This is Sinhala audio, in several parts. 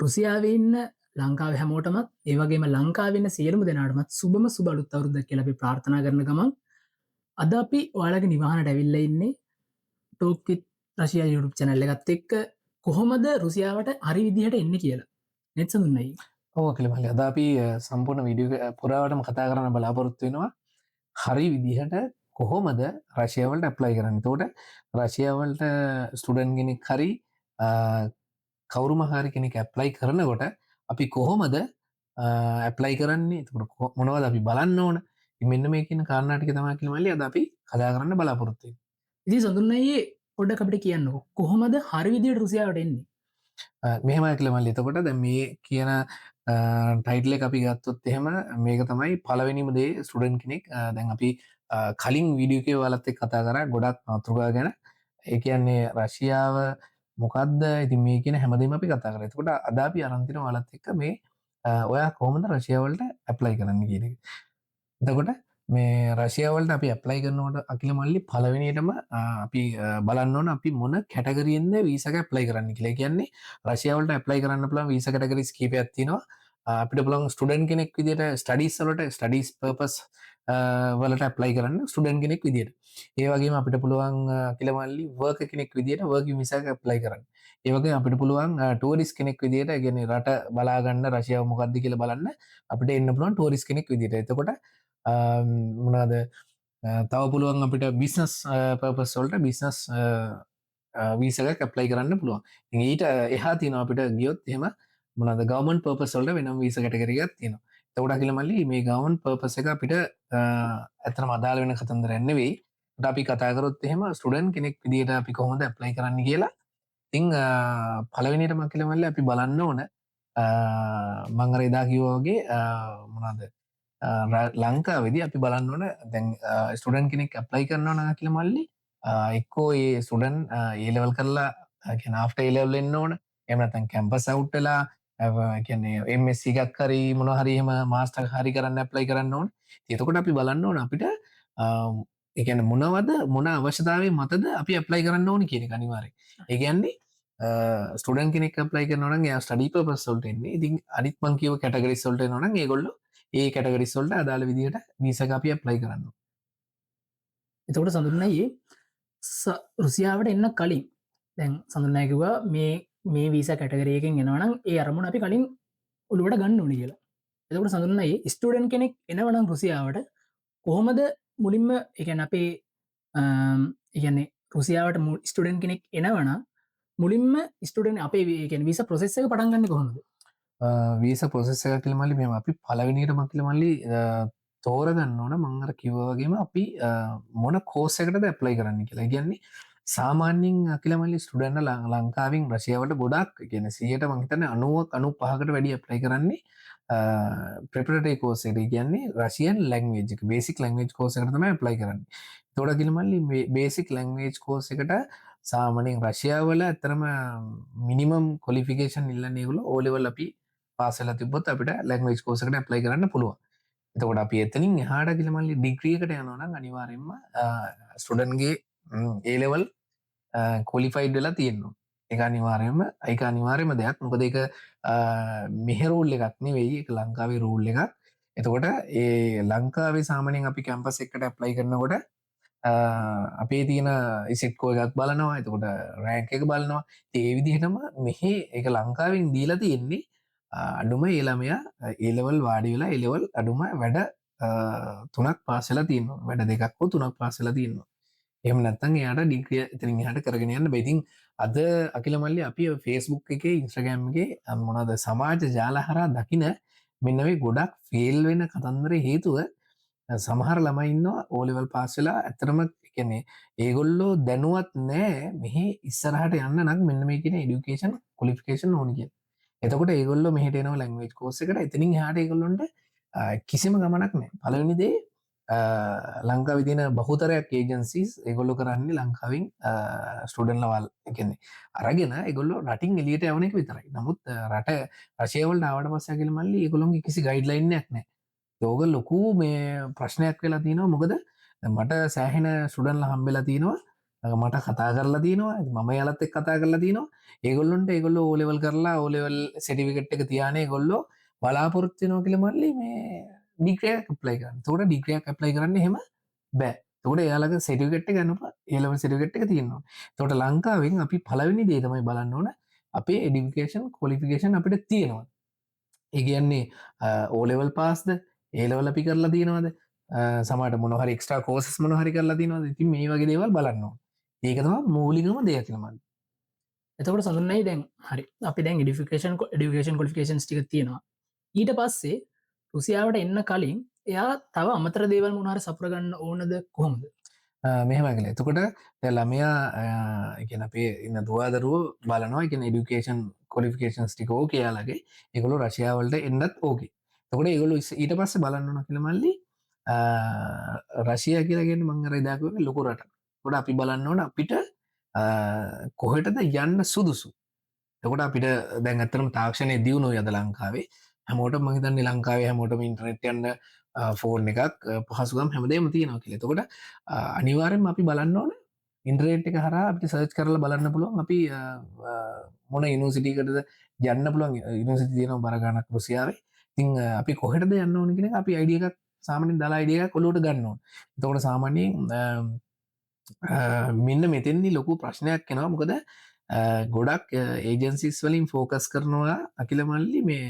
රුසියාවේ ඉන්න ලංකාවේ හැමෝටමත් ඒ වගේම ලංකාවේ ඉන්න සියලුම දෙනාටමත් සුබම සුබ අලුත් අවුරුද්දක් කියලා අපි ප්‍රාර්ථනා කරන ගමන් අද අපි ඔයාලගේ නිවහනට ඇවිල්ලා ඉන්නේ ටෝක් විත් රෂියා YouTube channel එකත් එක්ක කොහොමද රුසියාවට හරි විදිහට එන්නේ කියලා. නෙත් සඳුන්නයි. ඔව් කිලිමල්ලි අද අපි සම්පූර්ණ වීඩියෝ පුරාවටම කතා කරන්න බලාපොරොත්තු වෙනවා හරි විදිහට කොහොමද රෂියාව වලට ඇප්ලයි කරන්නේ. එතකොට රෂියාව වලට ස්ටුඩන්ට් කෙනෙක් හරි කවුරුම හරි කෙනෙක් ඇප්ලයි කරනකොට අපි කොහොමද ඇප්ලයි කරන්නේ, එතකොට මොනවද අපි බලන්න ඕන, මෙන්න මේ කියන කාරණා ටික තමයි කිලිමල්ලි අද අපි කතා කරන්න බලාපොරොත්තු වෙන්නේ. ඉතින් සඳුන්නයි පොඩ්ඩක් අපිට කියන්නකෝ කොහොමද හරි විදිහට රුසියාවට එන්නේ? මෙහෙමයි කිලිමල්ලි. එතකොට දැන් මේ කියන ටයිටල් එක අපි ගත්තොත් එහෙම මේක තමයි පළවෙනිම දේ. ස්ටුඩන්ට් කෙනෙක් දැන් අපි කලින් වීඩියෝ එකේ ඔයාලත් එක්ක කතා කරා ගොඩක් මාතෘකා ගැන. ඒ කියන්නේ රෂියාව මොකද්ද, ඉතින් මේ කියන හැමදේම අපි කතා කරා. එතකොට අද අපි අරන් තිනවා ඔයාලත් එක්ක මේ ඔයා කොහොමද රෂියාව වලට ඇප්ලයි කරන්න කියන එක. එතකොට මේ රෂියාව වලට අපි ඇප්ලයි කරනකොට අකිල මල්ලි පළවෙනියටම අපි බලන්න ඕන අපි මොන කැටගරියෙන්ද වීසා එක ඇප්ලයි කරන්න කියලා. කියන්නේ රෂියාව වලට ඇප්ලයි කරන්න පුළුවන් වීසා කැටගරිස් කීපයක් තියෙනවා. අපිට පුළුවන් ස්ටුඩන්ට් කෙනෙක් විදිහට ස්ටඩීස් වලට ස්ටඩීස් පර්පස් වලට ඇප්ලයි කරන්න ස්ටුඩන්ට් කෙනෙක් විදිහට. ඒ වගේම අපිට පුළුවන් අකිල මල්ලි වර්ක් කෙනෙක් විදිහට වර්කින් වීසා එක ඇප්ලයි කරන්න. ඒ වගේම අපිට පුළුවන් ටූරිස්ට් කෙනෙක් විදිහට, ඒ කියන්නේ රට බලා ගන්න රෂියාව මොකද්ද කියලා බලන්න අපිට එන්න පුළුවන් ටූරිස්ට් කෙනෙක් විදිහට. එතකොට මොනාද තව පුළුවන් අපිට බිස්නස් පර්පස් වලට බිස්නස් වීසා එකක් ඇප්ලයි කරන්න පුළුවන්. ඉතින් ඊට එහා තියෙනවා අපිට ගියොත් එහෙම මොනවාද ගවර්න්මන්ට් පර්පස් වලට වෙනම වීසා කැටගරි එකක් තියෙනවා. එතකොට අකිල මල්ලි මේ ගවර්න්මන්ට් පර්පස් එක අපිට ඇත්තටම අදාළ වෙන කතන්දරයක් නෙවෙයි. ඒකට අපි කතා කරොත් එහෙම ස්ටුඩන්ට් කෙනෙක් විදිහට අපි කොහොමද ඇප්ලයි කරන්න කියලා. ඉතින් පළවෙනියටම අකිල මල්ලි අපි බලන්න ඕන මම අර එදා කිව්වා වගේ මොනවාද ලංකාවේදී අපි බලන්න ඕන දැන් ස්ටුඩන්ට් කෙනෙක් ඇප්ලයි කරනවා නම් කියලා මල්ලි එක්කෝ ඒ ස්ටුඩන්ට් ඒ ලෙවල් කරලා කියන්නේ ආෆ්ටර් ඒ ලෙවල් එන්න ඕන. එහෙම නැත්නම් කැම්පස් අවුට් වෙලා කියන්නේ MSc එකක් හරි මොනවා හරි එහෙම මාස්ටර් හරි කරන්න ඇප්ලයි කරන්න ඕන. එතකොට අපි බලන්න ඕන අපිට ඒ කියන්නේ මොන අවශ්‍යතාවයේ මතද අපි ඇප්ලයි කරන්න ඕන කියන එක අනිවාර්යයෙන්. ඒ කියන්නේ ස්ටුඩන්ට් කෙනෙක් ඇප්ලයි කරනවා නම් එයා ස්ටඩි පර්පස් වලට එන්නේ. ඉතින් අනිත් මං කියව කැටගරිස් වලට එනවා නම් ඒගොල්ලෝ ඒ කැටගරිස් වලට අදාළ විදිහට වීසා එක අපි ඇප්ලයි කරන්න. එතකොට සඳුන්නයි රුසියාවට එන්න කලින් දැන් සඳුන්නයි කිව්වා මේ වීසා කැටගරි එකෙන් එනවා නම් ඒ අරමුණ අපි කලින් ඔළුවට ගන්න ඕනේ කියලා. එතකොට සඳුන්නයි ස්ටුඩන්ට් කෙනෙක් එනවා නම් රුසියාවට කොහොමද මුලින්ම ඒ කියන්නේ අපේ ඒ කියන්නේ රුසියාවට ස්ටුඩන්ට් කෙනෙක් එනවා නම් මුලින්ම ස්ටුඩන්ට් අපේ ඒ කියන්නේ වීසා ප්‍රොසෙස් එක පටන් ගන්න කොහොමද? වීසා ප්‍රොසෙස් එක කියලා මල්ලි මෙහෙම අපි පළවෙනියටම කියලා මල්ලි තෝරගන්න ඕන මම අර කිව්වා වගේම අපි මොන කෝස් එකකටද ඇප්ලයි කරන්න කියලා. ඒ කියන්නේ සාමාන්‍යයෙන් අකිල මල්ලි ස්ටුඩන්ට් ලංකාවෙන් රෂියාවට ගොඩක් කියන්නේ 100ට මම හිතන්නේ 90ක් 95කට වැඩි ඇප්ලයි කරන්නේ ප්‍රෙපරේටරි කෝස් එකට. කියන්නේ රෂියන් ලැන්ග්වේජ් එක බේසික් ලැන්ග්වේජ් කෝස් එකට තමයි ඇප්ලයි කරන්නේ. ඒතකොට අකිල මල්ලි මේ බේසික් ලැන්ග්වේජ් කෝස් එකට සාමාන්‍යයෙන් රෂියාව වල ඇත්තටම මිනිමම් ක්වොලිෆිකේෂන් ඉල්ලන්නේ ඒගොල්ලෝ O level අපි පාස් වෙලා තිබ්බොත් අපිට ලැන්ග්වේජ් කෝස් එකට ඇප්ලයි කරන්න පුළුවන්. එතකොට අපි එතනින් එහාට ගිහලා මල්ලි ඩිග්‍රී එකට යනවා නම් අනිවාර්යයෙන්ම ස්ටුඩන්ට් ගේ A level ක්වොලිෆයිඩ් වෙලා තියෙනවා. ඒක අනිවාර්යයෙන්ම දෙයක්. මොකද ඒක මෙහෙ රූල් එකක් නෙවෙයි, ඒක ලංකාවේ රූල් එකක්. එතකොට ඒ ලංකාවේ සාමාන්‍යයෙන් අපි කැම්පස් එකකට ඇප්ලයි කරනකොට අපේ තියෙන ඉසෙට්කෝ එකක් බලනවා. එතකොට රෑන්ක් එක බලනවා. ඒ විදිහටම මෙහි ඒක ලංකාවෙන් දීලා තියෙන්නේ අඩුම ඒ ළමයා ඒ ලෙවල් වාඩි වෙලා ඒ ලෙවල් අඩුම වැඩ 3ක් පාස් වෙලා තියෙනවා. වැඩ 2ක් හෝ 3ක් පාස් වෙලා තියෙනවා. එහෙම නැත්නම් එයාට ඩිග්‍රිය එතනින් එහාට කරගෙන යන්න බෑ. ඉතින් අද අකිල මල්ලි අපි Facebook එකේ Instagram එකේ මොනවාද සමාජ ජාල හරහා දකින මෙන්න මේ ගොඩක් ෆේල් වෙන කතන්දර හේතුව සමහර ළමයි ඉන්නවා O level පාස් වෙලා ඇත්තටම කියන්නේ ඒගොල්ලෝ දැනුවත් නෑ මෙහි ඉස්සරහට යන්න නම් මෙන්න මේ කියන এডুকেෂන් ක්වොලිෆිකේෂන් ඕනි කියලා. එතකොට ඒගොල්ලෝ මෙහෙට එනවා ලැන්ග්වේජ් කෝස් එකට. එතනින් එහාට ඒගොල්ලොන්ට කිසිම ගමනක් නැහැ. පළවෙනි දේ ලංකාවේ තියෙන බහුතරයක් ඒජන්සිස් ඒගොල්ලෝ කරන්නේ ලංකාවෙන් ස්ටුඩන්ට්ලා ඒ කියන්නේ අරගෙන ඒගොල්ලෝ රටින් එළියට යවන එක විතරයි. නමුත් රට රෂියාව වලට ආවට පස්සේ අකිල මල්ලි ඒගොල්ලොන්ගේ කිසි ගයිඩ්ලයින් එකක් නැහැ. ඒක ලොකු මේ ප්‍රශ්නයක් වෙලා තියෙනවා. මොකද මට සෑහෙන ස්ටුඩන්ට්ලා හම්බෙලා තියෙනවා මට කතා කරලා තියෙනවා මම යාලත් එක්ක කතා කරලා තියෙනවා ඒගොල්ලොන්ට ඒගොල්ලෝ O level කරලා O level සර්ටිෆිකේට් එක තියාන ඒගොල්ලෝ බලාපොරොත්තු වෙනවා කියලා මල්ලි මේ ඩිග්‍රී එකක් ඇප්ලයි කරන්න. ඒකට ඩිග්‍රී එකක් ඇප්ලයි කරන්න එහෙම බෑ. ඒකට එයාලගේ සර්ටිෆිකේට් එක ගන්නවා A level සර්ටිෆිකේට් එක තියෙනවා. ඒකට ලංකාවෙන් අපි පළවෙනි දේ තමයි බලන්න ඕන අපේ এডুকেෂන් ක්වොලිෆිකේෂන් අපිට තියෙනවා. ඒ කියන්නේ O level පාස්ද A level අපි කරලා තියෙනවද සමහරට මොන හරි එක්ස්ට්‍රා කෝසස් මොන හරි කරලා තියෙනවද ඉතින් මේ වගේ දේවල් බලන්න ඕන. ඒක තමයි මූලිකම දෙයක් කියලා මම. එතකොට සඳුන්නයි දැන් හරි අපි දැන් ඩිෆිකේෂන් ඩිකේෂන් කොලිෆිකේෂන්ස් ටික තියෙනවා ඊට පස්සේ රුසියාවට එන්න කලින් එයා තව අමතර දේවල් මොනාර සපුරගන්න ඕනද කොහොමද මෙහෙම කියලා. එතකොට දැන් ළමයා කියන අපේ ඉන්න දුවදරුව බලනවා කියන এডুকেෂන් ක්වොලිෆිකේෂන්ස් ටික ඕකේ යාලගේ. ඒගොල්ලෝ රෂ්‍යාව වලට එන්නත් ඕකේ. එතකොට ඒගොල්ලෝ ඊට පස්සේ බලන්න ඕන කියලා මල්ලි රෂියා කියලා කියන්නේ මම අර එදා කිව්වේ ලොකු රටක්. ඒකට අපි බලන්න ඕන අපිට කොහෙටද යන්න සුදුසු. එතකොට අපිට දැන් ඇත්තටම තාක්ෂණය දියුණුවයි අද ලංකාවේ. හැමෝටම මම හිතන්නේ ලංකාවේ හැමෝටම ඉන්ටර්නෙට් යන්න ෆෝන් එකක් පහසුකම් හැමදේම තියෙනවා කියලා. එතකොට අනිවාර්යෙන්ම අපි බලන්න ඕන ඉන්ටර්නෙට් එක හරහා අපිට සර්ච් කරලා බලන්න පුළුවන් අපි මොන යුනිවර්සිටි එකටද යන්න පුළුවන් යුනිවර්සිටි තියෙනවා බර ගන්නක් රුසියාවේ. ඉතින් අපි කොහෙටද යන්න ඕන කියන එක අපි අයිඩියා එකක් සාමාන්‍යයෙන් දාලා අයිඩියා එකක් ඔලුවට ගන්න ඕන. එතකොට සාමාන්‍යයෙන් මෙන්න මෙතෙන්දි ලොකු ප්‍රශ්නයක් එනවා. මොකද ගොඩක් ඒජන්සිස් වලින් ෆෝකස් කරනවා අකිල මල්ලි මේ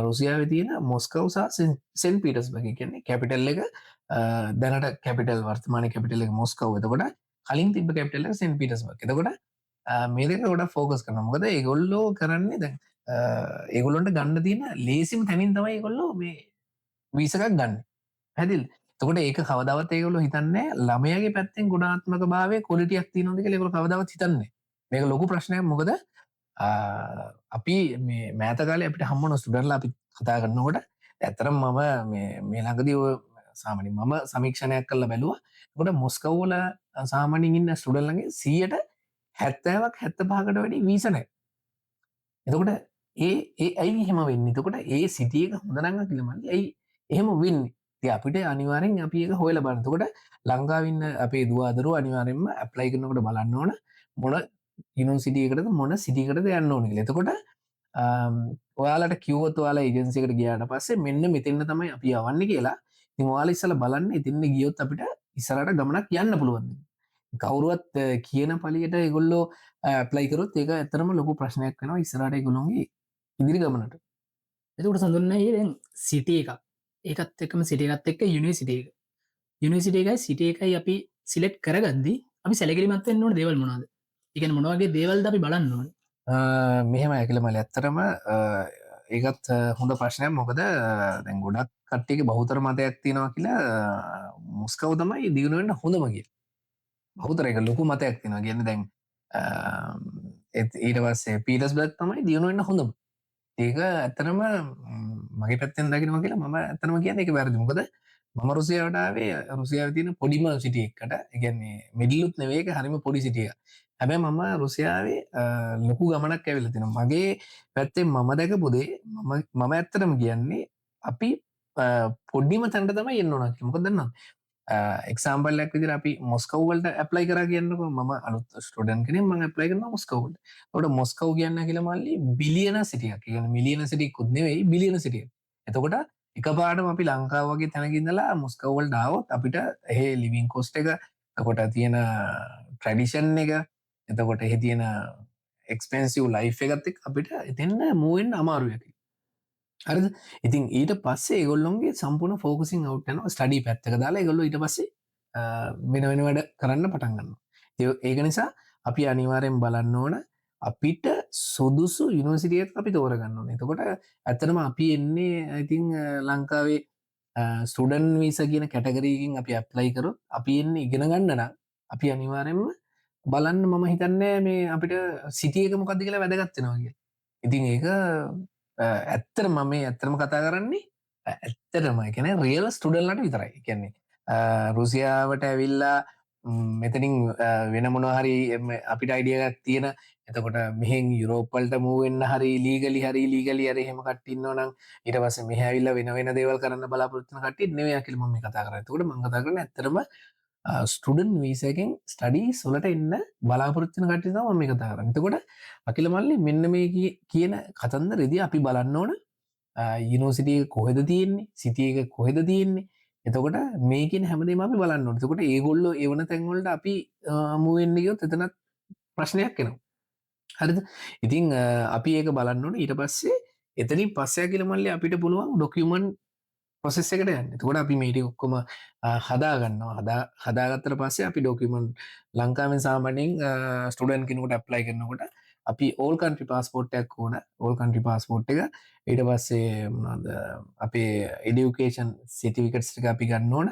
රුසියාවේ තියෙන මොස්කව් සහ සෙන්ට් පීටර්ස්බර්ග් කියන්නේ කැපිටල් එක දැනට කැපිටල් වර්තමාන කැපිටල් එක මොස්කව්. එතකොට කලින් තිබ්බ කැපිටල් එක සෙන්ට් පීටර්ස්බර්ග්. එතකොට මේ දෙක ගොඩක් ෆෝකස් කරනවා. මොකද ඒගොල්ලෝ කරන්නේ දැන් ඒගොල්ලොන්ට ගන්න තියෙන ලේසිම තැනින් තමයි ඒගොල්ලෝ මේ වීසා එකක් ගන්න. පැහැදිලිද? එතකොට ඒක කවදාවත් ඒගොල්ලෝ හිතන්නේ ළමයාගේ පැත්තෙන් ගුණාත්මක භාවයේ ක්වොලිටියක් තියෙනවද කියලා ඒගොල්ලෝ කවදාවත් හිතන්නේ. මේක ලොකු ප්‍රශ්නයක්. මොකද අපි මේ මෑත කාලේ අපිට හම්බුන ස්ටුඩන්ට්ලා අපි කතා කරනකොට ඇත්තටම මම මේ ළඟදී ඔය සාමාන්‍යයෙන් මම සමීක්ෂණයක් කරලා බැලුවා. එතකොට මොස්කව් වල සාමාන්‍යයෙන් ඉන්න ස්ටුඩන්ට්ලාගේ 70%ක් 75කට වැඩි වීසා නැහැ. එතකොට ඒ ඇයි එහෙම වෙන්නේ? එතකොට ඒ සිටි එක හොඳ නම් කියලා මල්ලි ඇයි එහෙම වෙන්නේ? ඉතින් අපිට අනිවාර්යෙන් අපි ඒක හොයලා බලන්න. එතකොට ලංකාවේ ඉන්න අපේ දුවදරුවෝ අනිවාර්යෙන්ම ඇප්ලයි කරනකොට බලන්න ඕන මොන යුනිවර්සිටි එකටද මොන සිටි එකටද යන්න ඕන කියලා. එතකොට ඔයාලට කිව්වොත් ඔයාලා ඒජන්සි එකට ගියාට පස්සේ මෙන්න මෙතෙන්න තමයි අපි යවන්නේ කියලා. ඉතින් ඔයාලා ඉස්සලා බලන්න එතෙන්න ගියොත් අපිට ඉස්සරහට ගමනක් යන්න පුළුවන්. කවුරුවත් කියන පළියට ඒගොල්ලෝ ඇප්ලයි කරොත් ඒක ඇත්තටම ලොකු ප්‍රශ්නයක් වෙනවා ඉස්සරහට ඒගොල්ලොන්ගේ ඉදිරි ගමනට. එතකොට සඳුන්නයි දැන් සිටි එකක් ඒකත් එක්කම සිටි එකත් එක්ක යුනිවර්සිටි එක යුනිවර්සිටි එකයි සිටි එකයි අපි සිලෙක්ට් කරගද්දී අපි සැලකිලිමත් වෙන්න ඕන දේවල් මොනවද? ඒ කියන්නේ මොන වගේ දේවල්ද අපි බලන්න ඕනේ? මෙහෙම ඇකිල මල ඇත්තරම ඒකත් හොඳ ප්‍රශ්නයක්. මොකද දැන් ගොඩක් කට්ටියගේ බහුතර මතයක් තියෙනවා කියලා මොස්කව් තමයි දියුණුවෙන්න හොඳම කියලා. බහුතර එක ලොකු මතයක් තියෙනවා. කියන්නේ දැන් ඊට පස්සේ පීටර්ස්බර්ග් තමයි දියුණුවෙන්න හොඳම. ඒක ඇත්තටම මගේ පැත්තෙන් දකිනවා කියලා මම ඇත්තටම කියන්නේ ඒක වැරදි. මොකද මම රුසියාවට ආවේ රුසියාවේ තියෙන පොඩිම සිටි එකකට. ඒ කියන්නේ මිඩලුත් නෙවෙයි ඒක හරිම පොඩි සිටි එකක්. හැබැයි මම රුසියාවේ ලොකු ගමනක් ඇවිල්ලා තිනවා. මගේ පැත්තෙන් මම දැකපු දේ මම ඇත්තටම කියන්නේ අපි පොඩිම තැනට තමයි එන්න ඕන කියලා. මොකද දන්නවද? එක්සාම්පල් එකක් විදිහට අපි මොස්කව් වලට ඇප්ලයි කරා කියන්නකෝ. මම අලුත් ස්ටුඩන්ට් කෙනෙක් මම ඇප්ලයි කරනවා මොස්කව් වලට. ඒකට මොස්කව් කියන්න කියලා මල්ලි බිලියන සිටි එකක්. ඒ කියන්නේ මිලියන සිටි එකකුත් නෙවෙයි බිලියන සිටි එකක්. එතකොට එකපාරටම අපි ලංකාව වගේ තැනක ඉඳලා මොස්කව් වලට ආවොත් අපිට එහෙ ලිවිං කොස්ට් එක එතකොට තියෙන ට්‍රැඩිෂන් එක එතකොට එහි තියෙන එක්ස්පෙන්සිව් ලයිෆ් එකත් එක්ක අපිට එතෙන්න මූව් වෙන්න අමාරුයි. හරිද? ඉතින් ඊට පස්සේ ඒගොල්ලොන්ගේ සම්පූර්ණ ෆෝකසින් අවුට් යනවා ස්ටඩි පැත්තක දාලා ඒගොල්ලෝ ඊට පස්සේ වෙන වෙන වැඩ කරන්න පටන් ගන්නවා. ඒක නිසා අපි අනිවාර්යෙන් බලන්න ඕන අපිට සුදුසු යුනිවර්සිටි එකක් අපි තෝරගන්න ඕනේ. එතකොට ඇත්තටම අපි එන්නේ I think ලංකාවේ ස්ටුඩන්ට් වීසා කියන කැටගරි එකකින් අපි ඇප්ලයි කරොත් අපි එන්නේ ඉගෙන ගන්න නම් අපි අනිවාර්යෙන්ම බලන්න මම හිතන්නේ මේ අපිට සිටි එක මොකක්ද කියලා වැදගත් වෙනවා කියලා. ඉතින් ඒක ඇත්තටම මම මේ ඇත්තටම කතා කරන්නේ ඇත්තටම ඒ කියන්නේ රියල් ස්ටුඩන්ට්ලාට විතරයි. ඒ කියන්නේ රුසියාවට ඇවිල්ලා මෙතනින් වෙන මොනවා හරි අපිට අයිඩියා එකක් තියෙන එතකොට මෙහෙන් යුරෝප් වලට මූව් වෙන්න හරි ලීගලි හරි එහෙම කට්ටිය ඉන්නවා නම් ඊට පස්සේ මෙහෙ ඇවිල්ලා වෙන වෙන දේවල් කරන්න බලාපොරොත්තු වෙන කට්ටිය නෙවෙයි කියලා මම මේ කතා කරන්නේ. එතකොට මම කතා කරන්නේ ඇත්තටම ස්ටඩන් වීසකින් ස්ටඩී සොලට එන්න බලාපොරත්තින කටිතම මේ කතා කරන්න. එතකොට අකිල මල්ලි මෙන්න මේ කියන කතන්ද රෙදි අපි බලන්න ඕන යුනිවර්සිටිය කොහෙද තියෙන්නේ, සිටිය එක කොහෙද තියෙන්නේ. එතකොට මේකෙන් හැමදේම අපි බලන්න ඕනේ. එතකොට ඒගොල්ලෝ එවන තැන් වලට අපි මූව් වෙන්න ගියොත් එතනත් ප්‍රශ්නයක් එනවා. හරිද? ඉතින් අපි ඒක බලන්න ඕනේ. ඊට පස්සේ එතනින් පස්සේ අකිල මල්ලි අපිට පුළුවන් ඩොකියුමන්ට් ප්‍රොසෙස් එකට යන්න. එතකොට අපි මේ ටික ඔක්කොම හදා ගන්නවා. හදාගත්තට පස්සේ අපි ඩොකියුමන්ට් ලංකාවෙන් සාමාන්‍යයෙන් ස්ටුඩන්ට් කෙනෙකුට ඇප්ලයි කරනකොට අපි ඕල් කන්ට්‍රි පාස්පෝර්ට් එකක් ඕන. ඕල් කන්ට්‍රි පාස්පෝර්ට් එක ඊට පස්සේ මොනවද අපේ এডুকেෂන් සර්ටිෆිකේට්ස් ටික අපි ගන්න ඕන.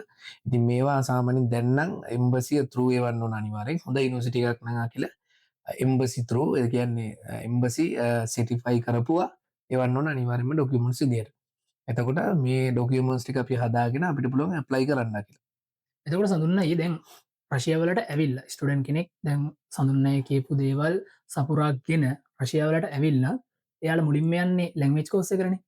ඉතින් මේවා සාමාන්‍යයෙන් දැන් නම් එම්බසි through එවන්න ඕන අනිවාර්යෙන්. හොඳ යුනිවර්සිටි එකක් නම් කියලා එම්බසි through ඒ කියන්නේ එම්බසි සර්ටිෆයි කරපුවා එවන්න ඕන අනිවාර්යෙන්ම ඩොකියුමන්ට්ස් විදියට. එතකොට මේ ඩොකියුමන්ට්ස් ටික අපි හදාගෙන අපිට පුළුවන් ඇප්ලයි කරන්න කියලා. එතකොට සඳුන්නයි දැන් රශියාවලට ඇවිල්ලා ස්ටුඩන්ට් කෙනෙක් දැන් සඳුන්නය කියපු දේවල් සපුරාගෙන රශියාවලට ඇවිල්ලා එයාලා මුලින්ම යන්නේ ලැංග්වේජ් කෝස් එකකනේ.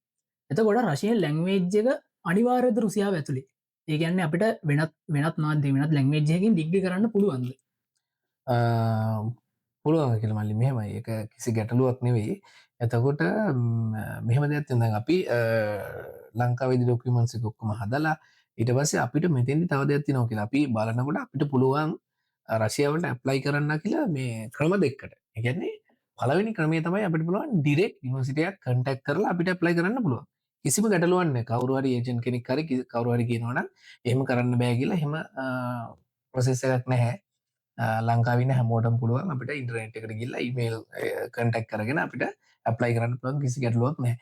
එතකොට රශියන් ලැංග්වේජ් එක අනිවාර්යද රුසියාව ඇතුලේ. ඒ කියන්නේ අපිට වෙනත් මාධ්‍ය වෙනත් ලැංග්වේජ් එකකින් ඩිග්‍රී කරන්න පුළුවන්ද? පුළුවන් කියලා මල්ලි මෙහෙමයි. ඒක කිසි ගැටලුවක් නෙවෙයි. එතකොට මෙහෙම දෙයක් තියෙනවා. දැන් අපි ලංකාවේදී ඩොකියුමන්ට්ස් එක ඔක්කොම හදලා ඊට පස්සේ අපිට මෙතෙන්දි තව දෙයක් තියෙනවා කියලා. අපි බලනකොට අපිට පුළුවන් රෂියාවට ඇප්ලයි කරන්න කියලා මේ ක්‍රම දෙකකට. ඒ කියන්නේ පළවෙනි ක්‍රමය තමයි අපිට පුළුවන් ඩිරෙක්ට් යුනිවර්සිටි එකක් කන්ටැක්ට් කරලා අපිට ඇප්ලයි කරන්න පුළුවන්. කිසිම ගැටලුවක් නැහැ. කවුරු හරි ඒජන්ට් කෙනෙක් හරි කවුරු හරි කියනවා නම් එහෙම කරන්න බෑ කියලා එහෙම ප්‍රොසෙස් එකක් නැහැ. ලංකාවින හැමෝටම පුළුවන් අපිට ඉන්ටර්නෙට් එකට ගිහිල්ලා ඊමේල් කන්ටැක්ට් කරගෙන අපිට ඇප්ලයි කරන්න පුළුවන් කිසි ගැටලුවක් නැහැ.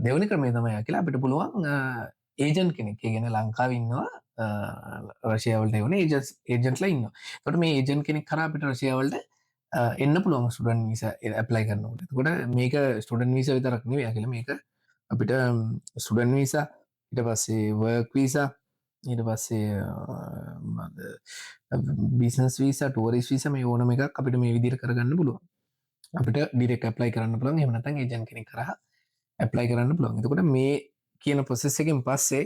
දෙවෙනි ක්‍රමය තමයි කියලා අපිට පුළුවන් ඒජන්ට් කෙනෙක්. ඒ කියන්නේ ලංකාවේ ඉන්නවා රෂියාව වලට එවන ඒජන්ට්ලා ඉන්නවා. ඒකට මේ ඒජන්ට් කෙනෙක් කරා අපිට රෂියාව වලට එන්න පුළුවන් ස්ටුඩන්ට් වීසා ඇප්ලයි කරනකොට. එතකොට මේක ස්ටුඩන්ට් වීසා විතරක් නෙවෙයි කියලා මේක අපිට ස්ටුඩන්ට් වීසා ඊට පස්සේ වර්ක් වීසා ඊට පස්සේ බිස්නස් වීසා ටුවරිස්ට් වීසා මේ ඕනම එකක් අපිට මේ විදිහට කරගන්න පුළුවන්. අපිට ඩිරෙක්ට් ඇප්ලයි කරන්න පුළුවන්. එහෙම නැත්නම් ඒජන්ට් කෙනෙක් කරා ඇප්ලයි කරන්න පුළුවන්. එතකොට මේ කියන ප්‍රොසෙස් එකෙන් පස්සේ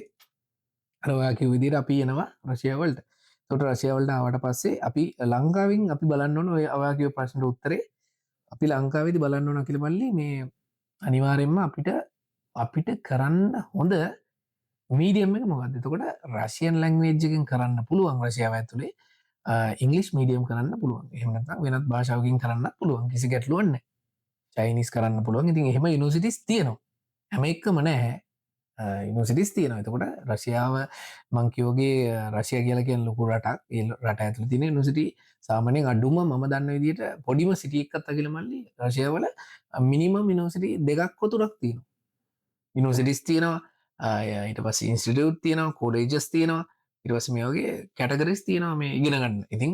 අර ඔයා කිව්ව විදිහට අපි එනවා රෂියාව වලට. එතකොට රෂියාව වලට ආවට පස්සේ අපි ලංකාවෙන් අපි බලන්න ඕන ඔය ඔයා කිව්ව ප්‍රශ්නට උත්තරේ අපි ලංකාවේදී බලන්න ඕන කියලා මල්ලි මේ අනිවාර්යයෙන්ම අපිට කරන්න හොඳ මීඩියම් එක මොකක්ද? එතකොට රෂියන් ලැන්ග්වේජ් එකෙන් කරන්න පුළුවන් රෂියාව ඇතුලේ ඉංග්‍රීසි මීඩියම් කරන්න පුළුවන්. එහෙම නැත්නම් වෙනත් භාෂාවකින් කරන්න පුළුවන්. කිසි ගැටලුවක් නැහැ. චයිනීස් කරන්න පුළුවන්. ඉතින් එහෙම යුනිවර්සිටිස් තියෙනවා. හැම එකම නැහැ. යුනිවර්සිටිස් තියෙනවා. එතකොට රෂියාව මං කියෝගේ රෂියා කියලා කියන ලොකු රටක්. ඒ රට ඇතුලේ තියෙන යුනිවර්සිටි සාමාන්‍යයෙන් අඩුම මම දන්න විදිහට පොඩිම සිටි එකක් අතගල මල්ලි රෂියාව වල මිනිමම් යුනිවර්සිටි දෙකක් වතුරක් තියෙනවා. යුනිවර්සිටිස් තියෙනවා. ඊට පස්සේ ඉන්ස්ටිටියුට් තියෙනවා, කොලෙජස් තියෙනවා. ඊට පස්සේ මේ වගේ කැටගරිස් තියෙනවා මේ ඉගෙන ගන්න. ඉතින්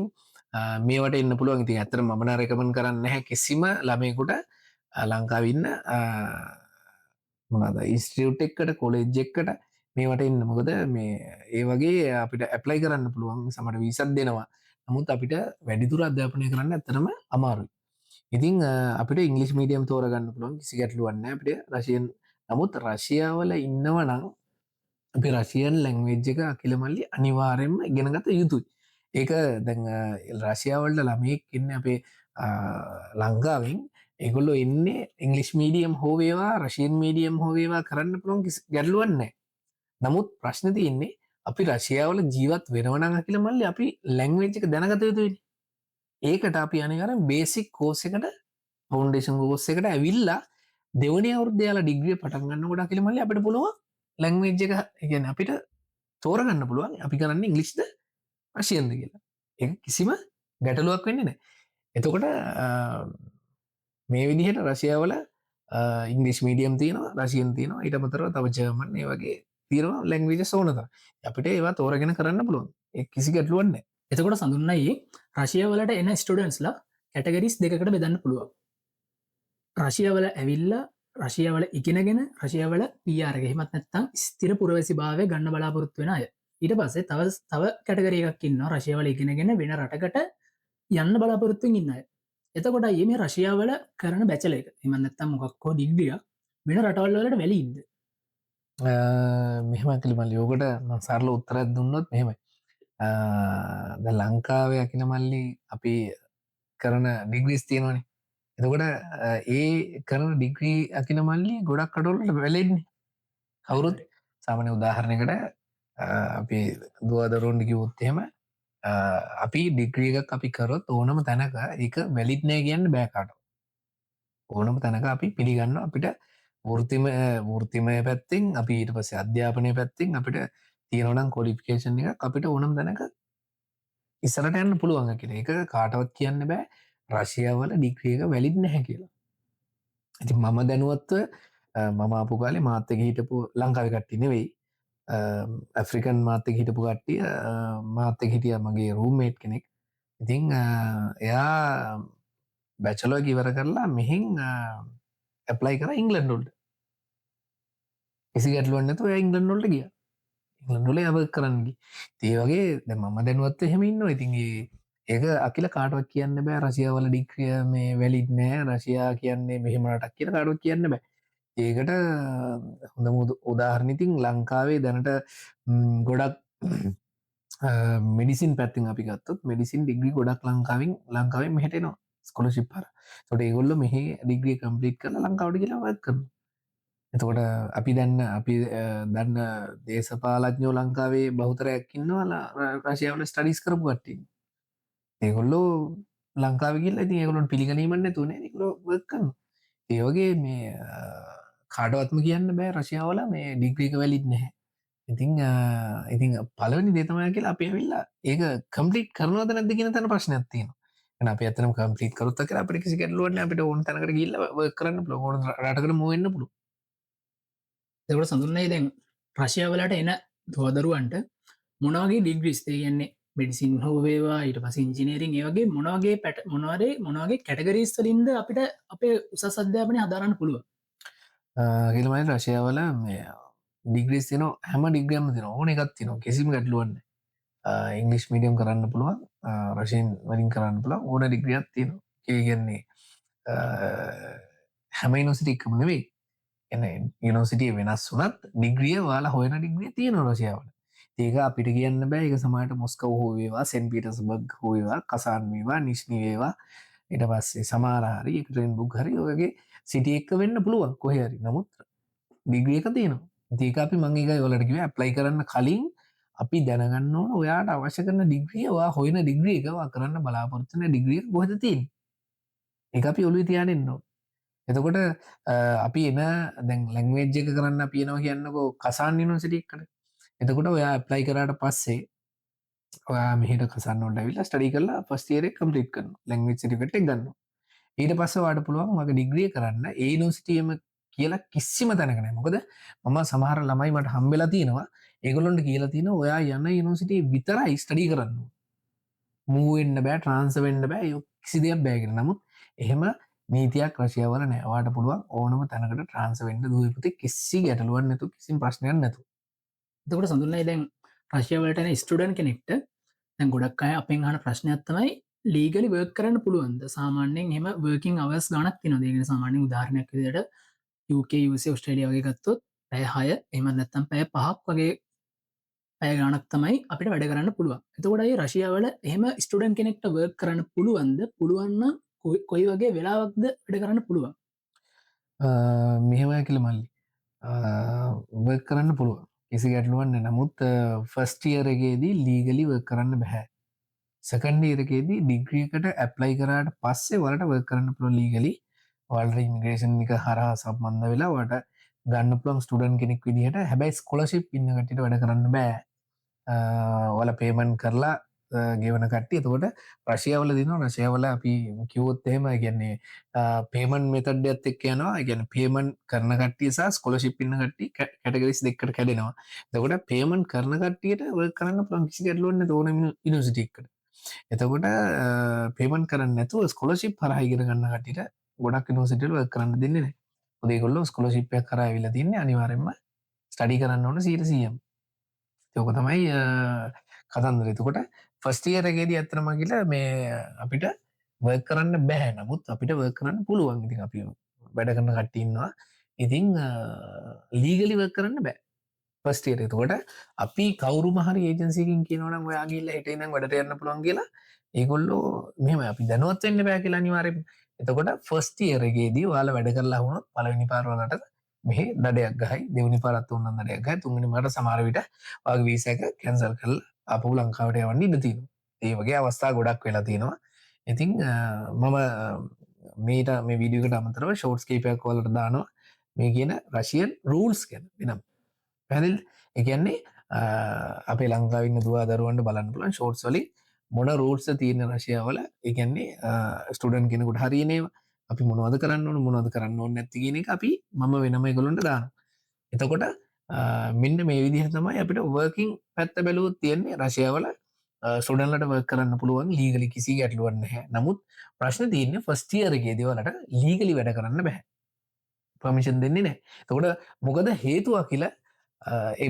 මේවට එන්න පුළුවන්. ඉතින් ඇත්තටම මම නම් රෙකමන්ඩ් කරන්නේ නැහැ කිසිම ළමයෙකුට ලංකාවේ ඉන්න මොනවාද ඉන්ස්ටිටියුට් එකකට කොලෙජ් එකකට මේවට එන්න. මොකද මේ ඒ වගේ අපිට ඇප්ලයි කරන්න පුළුවන්. සමහර වීසත් දෙනවා. නමුත් අපිට වැඩිදුර අධ්‍යාපනය කරන්න ඇත්තටම අමාරුයි. ඉතින් අපිට ඉංග්‍රීසි මීඩියම් තෝරගන්න පුළුවන්. කිසි ගැටලුවක් නැහැ. අපිට රෂියන් නමුත් රශියාවල ඉන්නවනම් අපි රශියන් ලැංග්වේජ් එක අකිල මල්ලි අනිවාර්යෙන්ම ඉගෙන ගත යුතුයි. ඒක දැන් රශියාවලට ළමයෙක් ඉන්නේ අපේ ලංකාවෙන් ඒගොල්ලෝ ඉන්නේ ඉංග්ලිෂ් මීඩියම් හෝ වේවා රශියන් මීඩියම් හෝ වේවා කරන්න පුළුවන් ගැටලුවක් නැහැ. නමුත් ප්‍රශ්නේ තියෙන්නේ අපි රශියාවල ජීවත් වෙනවා නම් අකිල මල්ලි අපි ලැංග්වේජ් එක දැනගත යුතුයිනේ. ඒකට අපි අනිවාර්යෙන් බේසික් කෝස් එකට ෆවුන්ඩේෂන් කෝස් එකට ඇවිල්ලා දෙවනි අවුරුද්දේ යාලා ඩිග්‍රිය පටන් ගන්නකොට අකිල මල්ලි අපිට පුළුවන් ලැන්ග්වේජ් එක කියන්නේ අපිට තෝරගන්න පුළුවන් අපි කරන්නේ ඉංග්‍රීසිද රෂියන්ද කියලා. ඒක කිසිම ගැටලුවක් වෙන්නේ නැහැ. එතකොට මේ විදිහට රෂියාවල ඉංග්‍රීසි මීඩියම් තියෙනවා, රෂියන් තියෙනවා, ඊට අමතරව තව ජර්මන් ඒ වගේ තියෙනවා ලැන්ග්වේජස් ඕන තරම්. අපිට ඒවා තෝරගෙන කරන්න පුළුවන්. ඒක කිසි ගැටලුවක් නැහැ. එතකොට සඳුන්නයි රශියාවලට එන ස්ටුඩන්ට්ස්ලා කැටගරිස් දෙකකට බෙදන්න පුළුවන්. රශියාවල ඇවිල්ලා රශියාවල ඉගෙනගෙන රශියාවල PR එක එහෙමත් නැත්නම් ස්ථිර පුරවැසි භාවය ගන්න බලාපොරොත්තු වෙන අය. ඊට පස්සේ තව කැටගරි එකක් ඉන්නවා රශියාවල ඉගෙනගෙන වෙන රටකට යන්න බලාපොරොත්තු වෙන ඉන්න අය. එතකොට මේ රශියාවල කරන බැචලර් එක එහෙම නැත්නම් මොකක් හෝ ඩිග්‍රිය වෙන රටවල් වලට වැලියිද? මෙහෙම අකිල මල්ලි ඔකට මම සරල උත්තරයක් දුන්නොත් මෙහෙමයි. ද ලංකාවේ අකින මල්ලි අපි කරන ඩිග්‍රීස් තියෙනවනේ. එතකොට ඒ කරන ඩිග්‍රී අකින මල්ලි ගොඩක් කටොල්ට වැලෙන්නේ කවුරුත් සාමන උදාහරණයකට අපි දුවදරුන්ඩි කිවොත් එහෙම අපි ඩිග්‍රියක අපි කරොත් ඕනම තැනක එක වැලිත්නය කියන්න බෑකාට ඕනම තැනක අපි පිළිගන්න අපිට වෘතිමය පැත්තිෙන් අපි ඊට පස්සේ අධ්‍යාපනය පැත්තිෙන් අපිට තියෙනවනම් කොඩිෆිකේෂන් එක අපිට ඕනම් තැනක ඉස්සරට යන්න පුළුවන් කියෙන එක කාටවත් කියන්න බෑ රශයාවල ඩික්‍රියක වැලිත් නැහැ කියලා. ඇති මම දැනුවත්ව මම අපපු කාලේ මාත්තක හිටපු ලංකාව කට්ටි නෙවෙයි ඇෆ්‍රිකන් මාත්තක හිටපු කට්ටිය මාත්තක හිටිය මගේ රූමේට් කෙනෙක්. ඉතිං එයා බැචලෝ ඉවර කරලා මෙහින් ඇප්ලයි කර ඉංගලන්ඩොල්ට එසි ගැටලුවන්නතු ඉංගලන්ඩොල්ට ගිය ඉංගලන්ඩොල ඇව කරන්නගේ ඒ වගේ ද මම දැනුවත්ව හෙමින්න ඉතින්ගේ ඒක අකිල කාටුවක් කියන්න බෑ රසියාවල ඩික්‍රිය මේ වැලිත් නෑ රශයා කියන්නේ මෙහෙමටක් කියල කාඩුවක් කියන්න බෑ ඒකට හොඳ උදාහරණිතින් ලංකාවේ දැනට ගොඩක් මෙඩිසින් පැත්තින් අපි ගත්තත් මෙඩිසින් ඩිග්‍රී ගොඩක් ලංකාවේ මෙහටනවා ස්කොලශිප් පර තොට ඒගොල්ල මෙහ ඩිග්‍රිය කම්පලිට් කරන ලංකාවට කියලාවත් කරන එතකොට අපි දන්න අපි දන්න දේශපාලඥෝ ලංකාවේ බෞතරයක්කින්නවා රශයාවල ස්ටඩිස් කරපු කට්ටින් ඒගොල්ලෝ ලංකාවගල් ඇති ඒගොලොන් පිළිගනීමන්න තුනේ නිකලෝ වකන්න ඒවගේ මේ කාඩවත්ම කියන්න බෑ රශයාවල මේ ඩිග්‍රීක වැලිත් නැහැ ඉතිං ඉතින් පලවනි දේතමය කියලා අපේ වෙල්ලා ඒක කම්පලිට් කරනවද නැද කියන තැන ප්‍රශ්නයක්තින අප අතන කම්පලිට කරුත්තක අපට කිසි ගැටලුවන්න අපිට ඕන තැනකට ගිල්ල කරන්න පලෝන රටකට මුවන්න පුළු දෙකට සඳුන්නේ දැන් ප්‍රශයාවලට එන දෝදරුවන්ට මොනවගේ ඩිග්‍රිස් තියන්නේ මෙඩිසින් හෝවේවා ඊට පස ඉංජිනේරින් ඒවගේ මොනවගේ පැට මොනවරේ මොනවගේ කැටගරීස්වලින්ද අපිට අපේ උසස් අධ්‍යාපනය අදාරන්න පුළුව කියලමයි රශයාවල ඩිග්‍රිස් තින හැම ඩිග්‍රම තින ඕන එකත් තින කිසිම ගැටලුවන්න ඉංගලිස් මීඩියම් කරන්න පුළුවන් රශයෙන් වලින් කරන්න පුළ ඕන ඩිග්‍රියත් තින ඒගන්නේ හැම නොසිටික්කම නෙවෙයි එන්න යුනිසිටිය වෙනස් වනත් ඩිග්‍රිය වාලා හොයන ඩිග්‍රිය තියෙන රශයාවල ඒක අපිට කියන්න බෑ එක සමට මොස්කව හෝවේවා සැන් පිටස් බග් හෝවා කසාන්වේවා නිශ්නිවේවා එට පස්සේ සමාරහරි එකටෙන් බුක් හරි ඔයගේ සිටිය එක්ක වෙන්න පුළුවන් කොහරි නමුත් ඩිග්‍රියක තියෙනවා ඒක අපි මංගේක ඔලටකිව ඇප්ලයි කරන්න කලින් අපි දැනගන්න ඕන ඔයාට අවශ්‍ය කරන ඩිග්‍රියවා හොයන ඩිග්‍රිය එකවා කරන්න බලාපොරත්තුන ඩිග්‍රිය ගොහද තින් එක අපි ඔලු තියානෙන්නවා එතකොට අපි එන දැන් ලැංවේජ්ජක කරන්න පියනවා කියන්නකෝ කසාන් නිනොසිටික්කට එතකොට ඔයා ඇප්ලයි කරට පස්සේ ඔයා මෙහට කසන්නට විල්ල ස්ටඩි කරලා පස්තිේර කම්පලිට් කරන ලැංවි සිටිකට ගන්න ඊට පස්ස වාට පුළුවන් මගේ ඩිග්‍රිය කරන්න ඒ නොසිටියම කියලා කිසිම තැනකන මොකද මම සමහර ළමයි මට හම්බෙලා තියෙනවා ඒගොලොන්ට කියලා තියෙන ඔයා යන්න යුනිසිටිය විතරයි ස්ටඩි කරන්න මූවෙන්න්න බෑ ට්‍රන්ස්වෙන්ඩ බෑ යො කිසි දෙයක් බෑගෙන නමුත් එහෙම නීතියක් රශයාවල නෑවාට පුළුවන් ඕනම තැනකට ට්‍රන්ස්වෙන්ඩ දූපති කිසි ගැටලුවන් නැතු කිසි ප්‍රශ්නයක් නැතු දකට සඳුන්නයි දැන් රශයාවලටන ස්ටඩන් කෙනෙක්ට දැන් ගොඩක් අය අපෙන් හන ප්‍රශ්නයක්ත්තමයි ලීගලි වර්ක් කරන්න පුළුවන්ද සාමාන්‍යෙන් එම වර්කින් අවස් ගනක් තින දේගෙන සාමාන්‍ය උදාහරණයක් විදිට UK ස්ට්‍රලිය වගේ ගත්තොත් පැය 6 එම නැත්තම් පැය 5ක් වගේ පැය ගානක් තමයි අපිට වැඩ කරන්න පුළුවන් එතකොටයි රශයාවල එහම ස්ටඩන් කෙනෙක්ට වර්ක් කරන්න පුළුවන්ද පුළුවන්න කොයි වගේ වෙලාවක්ද වැඩ කරන්න පුළුවන් මෙහෙමය කියල මල්ලි වර්ක් කරන්න පුළුවන් කිසි ගැටලුවන්න නමුත් ෆස්ටියරගේදී ලීගලි වර්ක් කරන්න බැහැ සකන්ඩේරකේදී ඩිග්‍රියකට ඇප්ලයි කරට පස්සේ වලට වර්ක් කරන්න පුළ ලීගලි වල්ට ඉමිග්‍රේෂන් එක හරහා සම්බන්ධ වෙලා වට ගන්න පුළන් ස්ටඩන් කෙනෙක් විදිහට හැබැයි ස්කොලශිප් ඉන්නගටට වැඩ කරන්න බෑ වල පේමන් කරලා ගෙවන කට්ටිය තකොට ප්‍රශයාවල දින රශයාවල අපි කිවොත් එහෙම ගැන්නේ පේමන් මෙතඩ්ඩත් එක් යනවා ගැන පේමන් කරන කටිය සහ ස්කොලශිප් ඉන්න කට්ටි කැටගරිස් දෙකට කැඩෙනවා දකොට පේමන් කරන කටියට කරන්න ප්‍රංකිසි ගැටලුවන්න තෝන ඉනිසිටික්කට එතකොට පේමන් කරන්න නැතු ස්කොලශිප් පරහහිගෙන ගන්න කටිට ගොඩක් නොසිටල් කරන්න දෙන්නේ උදේකොල්ල ස්කොලශිප්ය කරවිල තින්නේ අනිවාරෙන්ම ස්ටඩි කරන්න ඕන සීරසියම් යෝක තමයි කතන්දරතකොට ෆස්ටියරගේදී ඇත්තරම කියලා මේ අපිට වර්ක් කරන්න බැහැ නමුත් අපිට වර්ක් කරන්න පුළුවන් ඉතින් අපි වැඩ කරන කට්ටින්නවා ඉතිං ලීගලි වර්ක් කරන්න බෑ ෆස්ට් ඉයර් එතකොට අපි කවුරුම හරි ඒජන්සියකින් කියනවා නම් ඔයා ගිහලා හෙට ඉඳන් වැඩට යන්න පුළුවන් කියලා ඒගොල්ලෝ මෙහෙම අපි දැනුවත් වෙන්න බෑ කියලා අනිවාර්යයෙන්. එතකොට ෆස්ට් ඉයර් එකේදී ඔයාලා වැඩ කරලා වුණොත් පළවෙනි පාර වලට මෙහි දඩයක් ගහයි, දෙවෙනි පාරත් උන්නම් දඩයක් ගහයි, තුන්වෙනි පාරට සමහර විට ඔයාගේ වීසා එක කැන්සල් කරලා ආපහු ලංකාවට යවන්න ඉඩ තියෙනවා. ඒ වගේ අවස්ථා ගොඩක් වෙලා තියෙනවා. ඉතින් මම මේට මේ වීඩියෝ එකට අමතරව ෂෝට්ස් කීපයක් වලට දානවා මේ කියන රෂියන් රූල්ස් ගැන වෙනම්. පැදිල් එකන්නේ අපේ ලංකාවන්න දවා දරුවන්ට බලන්න පුලන් ෂෝට්ස් වලින් මොන රූල්ස තියෙන රශයාවල එකන්නේ ස්ටඩන් කෙනෙකුට හරිනේ අපි මොනවද කරන්න ඕන මොනවද කරන්න ඕන්න නැතිගෙන එක අපි මම වෙනම ගොලොන්ට දාන එතකොට මෙන්න මේ විදිහ තමයි අපිට වර්කින් පැත්ත බැලූ තියෙන්නේ රශයාවල සුඩන්ලට ව කරන්න පුළුවන් ලීගලි කිසි ගැටලුවන්න හැ නමුත් ප්‍රශ්න තියන්නේ ෆස්ටියරගේ දෙවලට ලීගලි වැඩ කරන්න බැහැ පමිෂන් දෙන්නේ නෑ තකොට මොකද හේතුවා කියලා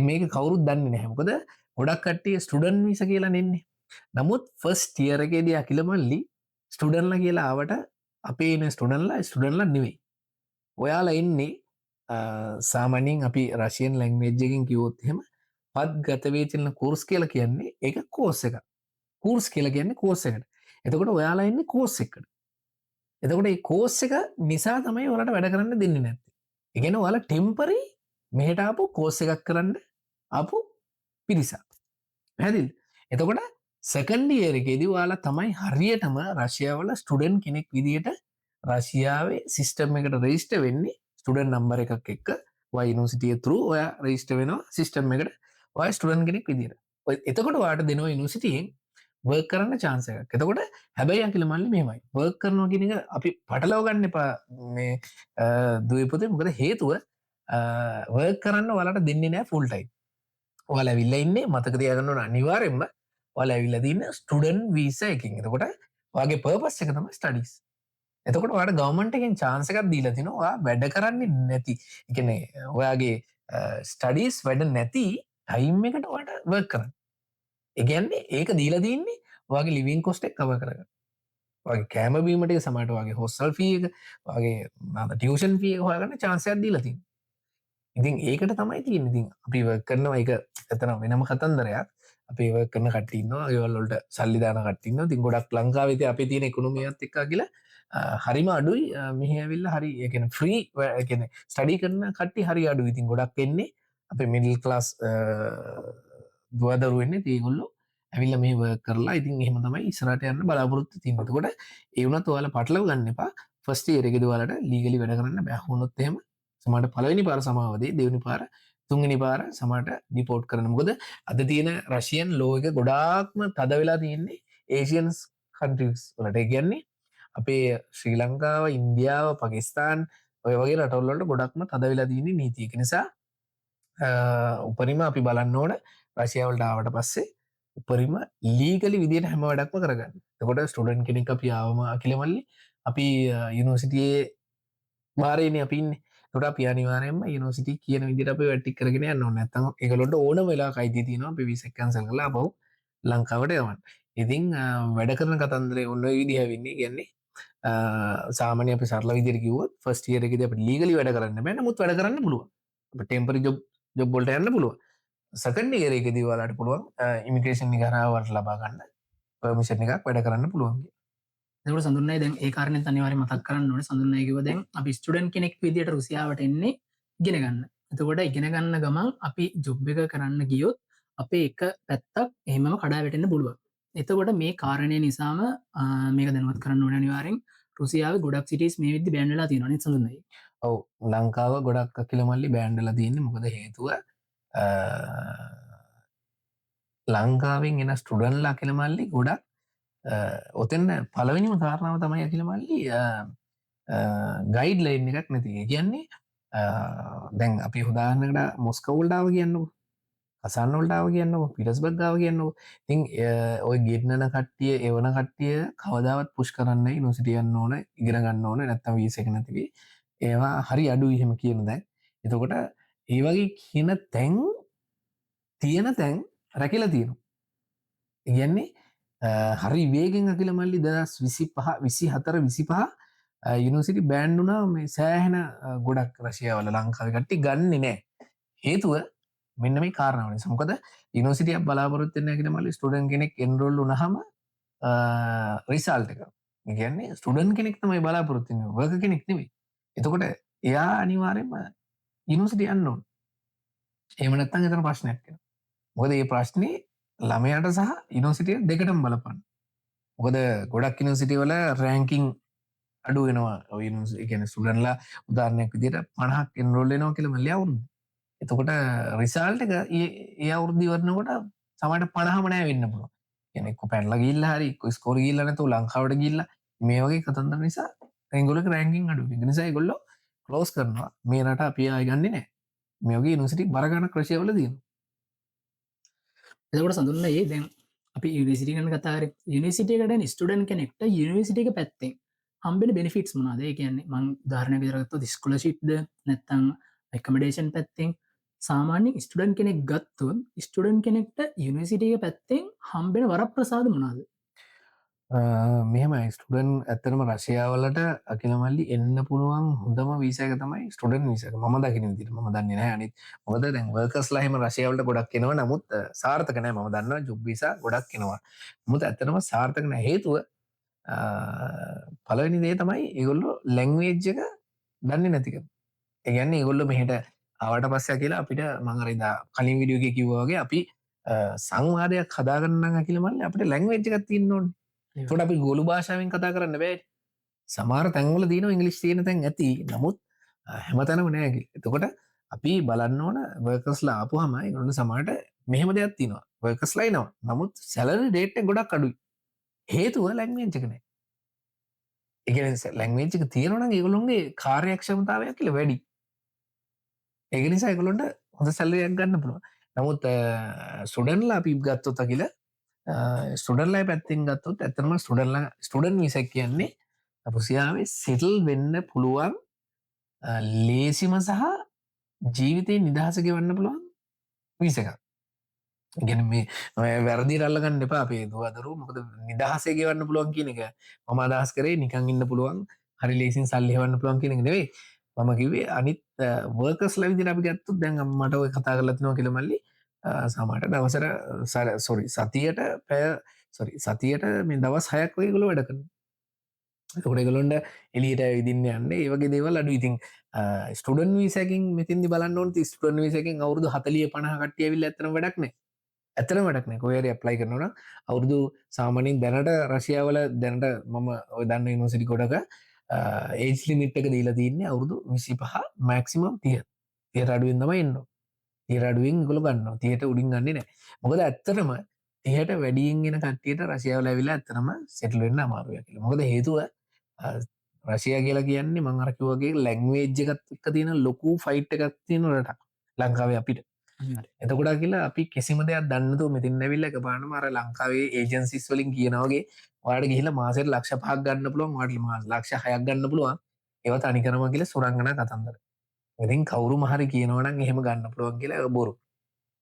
මේක කවුරුත් දන්න නැහැමකද ගොඩක් කට්ටිය ස්ටඩන් විස කියලා නෙන්නේ නමුත් ෆස් ටියරගේදී අකිලමල්ලි ස්ටඩන්ල කියලා ආවට අපේ එන ස්ටඩන්ලා ස්ටඩන්ල නෙවෙයි ඔයාලා එන්නේ සාමනින් අපි රශයන් ලැංවේජ්ජකින් කිවෝත්හෙම පත් ගතවේචලන කෝර්ස් කියල කියන්නේ එක කෝස්ස එක කූර්ස් කියල කියන්නේ කෝස්ස එකට එතකොට ඔයාලා එන්නේ කෝස්ස එකට එතකොට කෝස්ස එක නිසා තමයි වලට වැඩ කරන්න දෙන්න නැති ඉගෙන ඔයාල ටෙම්පරි මෙහට අපපු කෝස්ස එකක් කරන්න අපපු පිරිසා පැදිල් එතකොට සැකන්ඩියරකෙදී වාලා තමයි හරියටම රශයාවල ස්ටඩන් කෙනෙක් විදිට රශයාවේ සිිස්ටම් එකට රේස්ට වෙන්නේ ස්ටඩන් නම්බර එකක් එක්ක වයිනිසිටිය තුර ඔය රේස්ට වෙනවා සිිස්ටම් එකට ඔය ස්ටඩන් කෙනෙක් විදිර එතකොට වාට දෙනවා නිසිටියෙන් වර්ක් කරන්න චාන්සයක් එතකොට හැබැයි අකිල මල්ලි මෙමයි වර්ක් කරනවා කියෙන අපි පටලවගන්න එපා මේ දුවපොතේ මොකද හේතුව වර්ක් කරන්න වලට දෙන්නේ නෑ ෆුල්ටයි ඔල ඇවිල්ල ඉන්නේ මතක තියගන්නන අනිවාරෙන්ම ඔල ඇවිල්ල දින්න ස්ටඩන් වීස එකින් එතකොට වගේ පර්පස් එක තම ස්ටඩිස් එතකොට වාට ගවමන්ටකින් චාන්සකක් දීල තිනවා වැඩ කරන්නේ නැති එකන ඔයාගේ ස්ටඩීස් වැඩ නැති ටයිම් එකට වට වර්ක් කරන්න එකන්නේ ඒක දීල දන්නේ වගේ ලිවින් කොස්ටෙක් කව කරග වගේ කෑමබීමට සමට වගේ හොස්සල් ෆීක වගේ ටියෂන් ිය හගන්න චාන්සයක් දීලතින් ඉතින් ඒකට තමයි තියන්න ඉතින් අපි කරනවා එක එතන වෙනම කතන්දරයක් අපේ කරන කටන්න ඒවල්ලට සල්ලිධන කටන්න තින් ගොඩක් ලංකාවත අප තියෙන එකුණුමියත් එක්ක කියලා හරිම අඩුයි මෙහවිල්ල හරි එකන ෆ්‍රී කියන ස්ටඩි කරන කට්ටි හරි අඩු ඉතින් ගොඩක් එන්නේ අප මිඩල් ක්ලාස් දුවදරුවන්නේ තියගොල්ලො ඇවිල්ල මේ කරලා ඉතින් එහෙම තමයි ඉස්රට යන්න බලාපොරොත්තු තිීමතකොට ඒවනත් ඔයාල පටලව ගන්න එපා ෆස්ටේ එරගෙදවාලට ලීගලි වැඩ කරන්න බැහුණොත්තේම සමට පලවෙනි පාර සමාවදේ දෙවනි පාර තුන්ගනි පාර සමට ඩිපෝට් කරන මොකද අද තියෙන රශයන් ලෝක ගොඩාක්ම තද වෙලා තියෙන්නේ ඒසියන්ස් කන්ටස් වලට කියන්නේ අපේ ශ්‍රී ලංකාව ඉන්දියාව පකිස්ාන් ඔය වගේ රටවල්ලට ගොඩක්ම තද වෙලා තියන්නේ නීතියක නිසා උපරිම අපි බලන්න ඕන රශයාවල්ට ආවට පස්සේ උපරිම ලීගලි විදිට හැම වැඩක්ම කරගන්න තකොට ස්ටඩන් කෙනෙක් අපි ආවම අකිලමල්ලි අපි යුනිවසිටියේ බාරයන අපින් ොට පියානිවාරයම යනිසිට කියන විදිට අප වැටි කරගෙන යන්න නැතම එකලොට ඕන වෙලා කයිති තින පිවිසක්කන්සල් කලා බව ලංකාවට යවන් ඉතිං වැඩ කරන කතන්දරේ ඔන්න විදිහ වෙන්නේ ගැන්නේ සාමනය අප සරල විදිරකිවත් ෆස්ටියරකද අප ලීගලි වැඩ කරන්න බැන මුත් වැඩ කරන්න පුළුව ටෙම්පරි ජොබ්බොල්ට යන්න පුළුව සකන්ඩ ඒරේක දීවාලට පුළුවන් ඉමිටේෂන් නිගරාවට ලබාගන්න පමිෂණ එකක් වැඩ කරන්න පුළුවන්ගේ දකට සඳුන්නයි දැන් ඒ කාරණය අනිවාර්ය මතක් කරන්න ඕනේ සඳුන්නයිකිව දැන් අපි ස්ටුඩන්ට් කෙනෙක් විදියට රුසියාවට එන්නේ ඉගෙන ගන්න. එතකොට ඉගෙන ගන්න ගමන් අපි ජොබ් එක කරන්න ගියොත් අපේ එක පැත්තක් එහෙමම කඩා වැටෙන්න පුළුවන්. එතකොට මේ කාරණය නිසාම මේක දැනුවත් කරන්න ඕනේ අනිවාර්යෙන් රුසියාවේ ගොඩක් සිටිස් මේ විදිහට බෑන් වෙලා තියෙනවා නේද සඳුන්නයි. ඔව් ලංකාව ගොඩක් අකිලමල්ලි බෑන් වෙලා තියෙන්නේ මොකද හේතුව ලංකාවෙන් එන ස්ටුඩන්ට්ලා අකිලමල්ලි ගොඩක් ඔතෙන්න පලවෙනිම කාරණාව තමයි ඇකිල මල්ලි ගයිඩ් ලයින් එකක් නැති කියන්නේ දැන් අපි හුදාහනකට මොස්කවුල්ඩාව කියන්නු අසන්නවල්ඩාව කියන්න පිටස් බග්ගාව කියන්න තින් ඔය ගෙට්නන කට්ටිය එවන කට්ටිය කවදාවත් පුෂ් කරන්න නොසිටියන්න ඕන ඉගෙන ගන්න ඕන නැත්තම් වීසක නැතිවේ ඒවා හරි අඩු එහෙම කියන දැන් එතකොට ඒවගේ කියන තැන් තියෙන තැන් රැකිල තියෙනු ඉගන්නේ හරි වේගෙන් අකිල මල්ලි දස් 24 25 යුනිසිටි බෑන්්ඩුනා මේ සෑහෙන ගොඩක් රශයාවල ලංකාව කට්ටි ගන්න නෑ හේතුව මෙන්න මේ කාරණාව නිසා. මොකද යුනිවර්සිටි එකක් බලාපොරොත්තු වෙන්නේ නැහැ කියලා මල්ලි ස්ටුඩන්ට් කෙනෙක් එන්රෝල් වුණාම රිසල්ට් එක. ඒ කියන්නේ ස්ටුඩන්ට් කෙනෙක් තමයි බලාපොරොත්තු වෙන්නේ වර්කර් කෙනෙක් නෙවෙයි. එතකොට එයා අනිවාර්යයෙන්ම යුනිවර්සිටි යන්න ඕන. එහෙම නැත්නම් එතන ප්‍රශ්නයක් වෙනවා. මොකද මේ ප්‍රශ්නේ ළමයාට සහ යුනිවර්සිටිය දෙකටම බලපාන. මොකද ගොඩක් යුනිවර්සිටි වල රෑන්කින් අඩු වෙනවා. ඔය යුනිවර්සිටි කියන්නේ ස්ටුඩන්ට්ලා උදාහරණයක් විදිහට 50ක් එන්රෝල් වෙනවා කියලා මල්ලි අවුරුදු. එතකොට රිසල්ට් එක ඒ අවුරුදු ඉවරනකොට සමහරට 50ම නෑ වෙන්න පුළුවන්. කියන්නේ එක්ක පැනලා ගිහිල්ලා හරි එක්ක ස්කෝර් ගිහිල්ලා නැතුව ලංකාවට ගිහිල්ලා මේ වගේ කතන්දර නිසා ඒගොල්ලෝගේ රෑන්කින් අඩු වෙනවා. ඒ නිසා ඒගොල්ලෝ ක්ලෝස් කරනවා. මේ රට අපි ආයෙ ගන්නෙ නෑ. මේ වගේ යුනිවර්සිටි බර ගණක් රෂියාවල තියෙනවා. එතකොට සඳුන්න ඒ දැන් අපි යුනිසිටි ගන්න කතාර යුනිසිටියකට ස්ටඩන් කෙනෙක්ට යුනිසිටික පැත්තෙන් හම්බෙන බෙනිෆිටස් මනාද කියන්නේ මං ධාරණය විරගත්තු ස්කොලශිප්ද නැත්තං රෙකමඩේෂන් පැත්තෙන් සාමාන්‍ය ස්ටඩන් කෙනෙක් ගත්තුන් ස්ටඩන් කෙනෙක්ට යුනිසිටිය පැත්තෙන් හම්බෙන වර ප්‍රසාද මනාද මෙහම ස්ටඩන් ඇත්තරම රශයාවලට අකිලමල්ලි එන්න පුළුවන් හොඳම වීසක තමයි ස්ටඩන් විසක ම දකින විදිර ම දන්න නෑ අනිත් මොද දැන් වර්කස්ලාහෙම රශයාවලට ගොඩක් කෙනවා නමුත් සාර්ථකනෑ ම දන්න ජුබ්බිසා ගොඩක් කෙනවා මුද ඇත්තනම සාර්ථකන හේතුව පලවනි දේ තමයි ඒගොල්ලො ලැංවේජ්ජක දන්න නැතික ඒගැන්න ඒගොල්ල මෙහට ආවට පස්සය කියලා අපිට මඟරදා කලින් විඩියෝග කිව්වාගේ අපි සංවාදයක් හදාගන්න කියලමල්ල අපට ලැංවේජ්ජකත් තින්නවන් තොට අපි ගොලු භාෂාවෙන් කතා කරන්න බෑ සමාර තැන්වල දීන ඉංගලිස් තියෙන තැන් ඇති නමුත් හැමතැනම නෑගේ එතකොට අපි බලන්න ඕන වර්කස්ලා ආපු හමයි ගොන්න සමාට මෙහෙම දෙයක් තිනවා වර්කස්ලයි නවා නමුත් සැලරි ඩේට් ගොඩක් අඩුයි හේතුව ලැංවේජ්ජකනෑ එක ලැංවේජ්ක තියෙනවන ඒගොලොන්ගේ කාර්යක්ෂමතාවයක් කියල වැඩි ඒක නිසා එකොළොන්ට හොඳ සැල්ලයක් ගන්න පුළුව නමුත් සුඩන්ලා අපි ගත්තොත කියල ස්ටඩල්ලයි පැත්තිෙන් ගත්තොත් ඇතරම ස්ටඩන් විසක් කියන්නේ අපසියාවේ සිටල් වෙන්න පුළුවන් ලේසිම සහ ජීවිතය නිදහසක වන්න පුළුවන් විසක ගැන මේ වැරදි රල්ලගන්න එපා අපේ දුවදරු මොකද නිදහසේ ගවන්න පුළුවන් කියන එක මම අදහස් කරේ නිකං ඉන්න පුළුවන් හරි ලේසින් සල්ලිහවන්න පුළුවන් කියන එක නෙවෙයි මම කිවේ අනිත් වර්කස් ලවිදි අපි ගත්තු දැන් මට ඔය කතා කරලත්නවා කියලමල්ලි සමට දවසර සොරි සතියට පැය සොරි සතියට මේ දවස් හයක් වගේ ගොල වැඩ කරන ගොඩගලොන්ට එලියට විදින්න යන්න ඒවගේ දේවල් අඩු ඉතින් ස්ටඩන් විසකින් මෙතින්දි බලන්නට ස්ටන් විසකින් අවුරදු 40 50 කටියවිල් ඇතන වැඩක්න ඇතන වැඩක්න කොයර ප්ලයි කරනවන අවුරදු සාමනින් දැනට රශයාවල දැනට මම ඔය දන්න ඉනිසිටි ගොඩක ඒජ්ලිමිට්ක දීලා තින්නේ අවුරදු 25 මැක්සිමම් තිය අඩුවෙන්දම එන්න තිරඩුවෙන් ගොල ගන්න තියට උඩින් ගන්නේ නෑ මොකද ඇත්තටම එහට වැඩියෙන් ගෙන කට්ටියට රශයාව ලැවිලා ඇත්තනම සෙටලවෙන්න අමාරුව කියල මොකද හේතුව රශය කියලා කියන්නේ මංහරකිවගේ ලැංවේජ්ජකත් එක්ක තියෙන ලොකු ෆයිට් එකක් තියෙන රට ලංකාවේ අපිට එතකොඩා කියලා අපි කිසිම දෙයක් දන්නතු මෙතින් ඇවිල්ල එක පාන මර ලංකාවේ ඒජන්සිස් වලින් කියනවගේ වාට ගිහිල මාසට ලක්ෂ පහක් ගන්න පුළුවන් වාට ලක්ෂ හයක් ගන්න පුළුවන් ඒවත් අනිකරම කියල සුරංගන කතන්දර ඉතින් කවුරු මහරි කියනවනම් එහෙම ගන්න පුළුවන් කියලා බොරු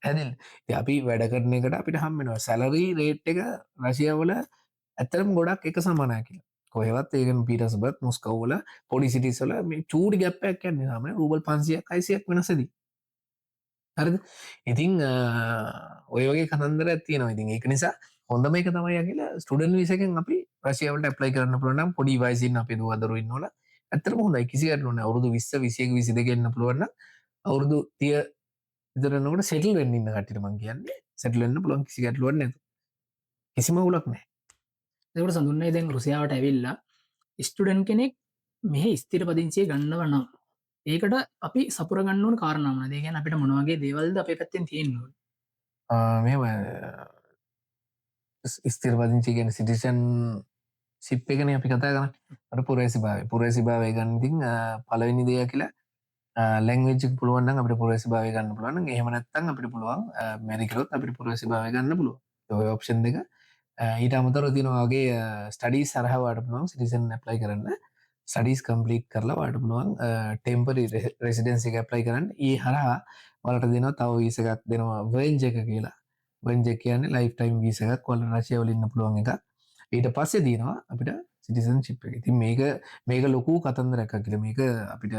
හැදිල් අපි වැඩ කරන එකට අපිට හම්බෙනවා සැලරී රේට් එක රශයාවල ඇතරම් ගොඩක් එක සමනය කියලා කොහෙවත් ඒකන පිටසබත් මොස්කවල පොඩි සිටිසල මේ චූඩි ගැප්පයක් යන්න හම රූබල් 500ක් 600ක් වෙනසද හරද ඉතිං ඔය වගේ කතන්දර ඇතියනවා ඉතින් ඒක නිසා හොඳම එක තමයි කියලා ස්ටඩන් විසකෙන් අපි ප්‍රශයාවට ප්ලයි කරන්න පුළනම් පොඩි වයිසින් අපි දුවදරුවන් නොල ඇතරම හොඳයි කිසිගටන අවුරදු 20 විසියක විසි දෙගන්න පුළුවන්න අවුරුදු තිය ඉදරනකට සෙටල් වෙන්නන්න කටිට මං කියන්නේ සැටලන්න පුළන් කිසිගටලුවන්න ඇතු කිසිම උලක් නෑ එකට සඳුන්නේ දැන් රුසියාවට ඇවිල්ලා ස්ටඩන් කෙනෙක් මෙහ ස්තිර පදිංචිය ගන්නව නම් ඒකට අපි සපුරගන්නවන කාරණාම දේගැන අපිට මොනවගේ දේවල්ද අප පැත්තෙන් තියෙන්නවා මෙම ස්තිර පදිංචි ගැන සිටිෂන් සිප් එකන අපි කතා කරන්න අට පුරේසි භාව පුරේසි භාවය ගන්නතින් පලවෙනි දෙය කියලා ලැංවේජ් පුළුවන් අපට පුරේසි භාව ගන්න පුළුවන් එහෙමනත්තන් අපිට පුළුවන් මැරිකරොත් අපිට පුරේසි භාව ගන්න පුළුව ඔය ඔප්ෂන් දෙක ඊට අමතර තිනවාගේ ස්ටඩී සරහවාට පුළුවන් සිටිසන් ඇප්ලයි කරන්න සඩීස් කම්පලිට් කරලා වාට පුළුවන් ටෙම්පරි රෙසිඩන්සි ඇප්ලයි කරන්න ඒ හරහා වලට දෙනවා තව වීසකක් දෙනවා වර්ජ එක කියලා වංජ කියන්න ලයිෆ් ටයිම් වීසකක් කොල රශයවලන්න පුළුවන් එක ඊට පස්සේ දීනවා අපිට සිටිසන් චිප් එක ඉතින් මේක ලොකු කතන්දර එකක් කියල මේක අපිට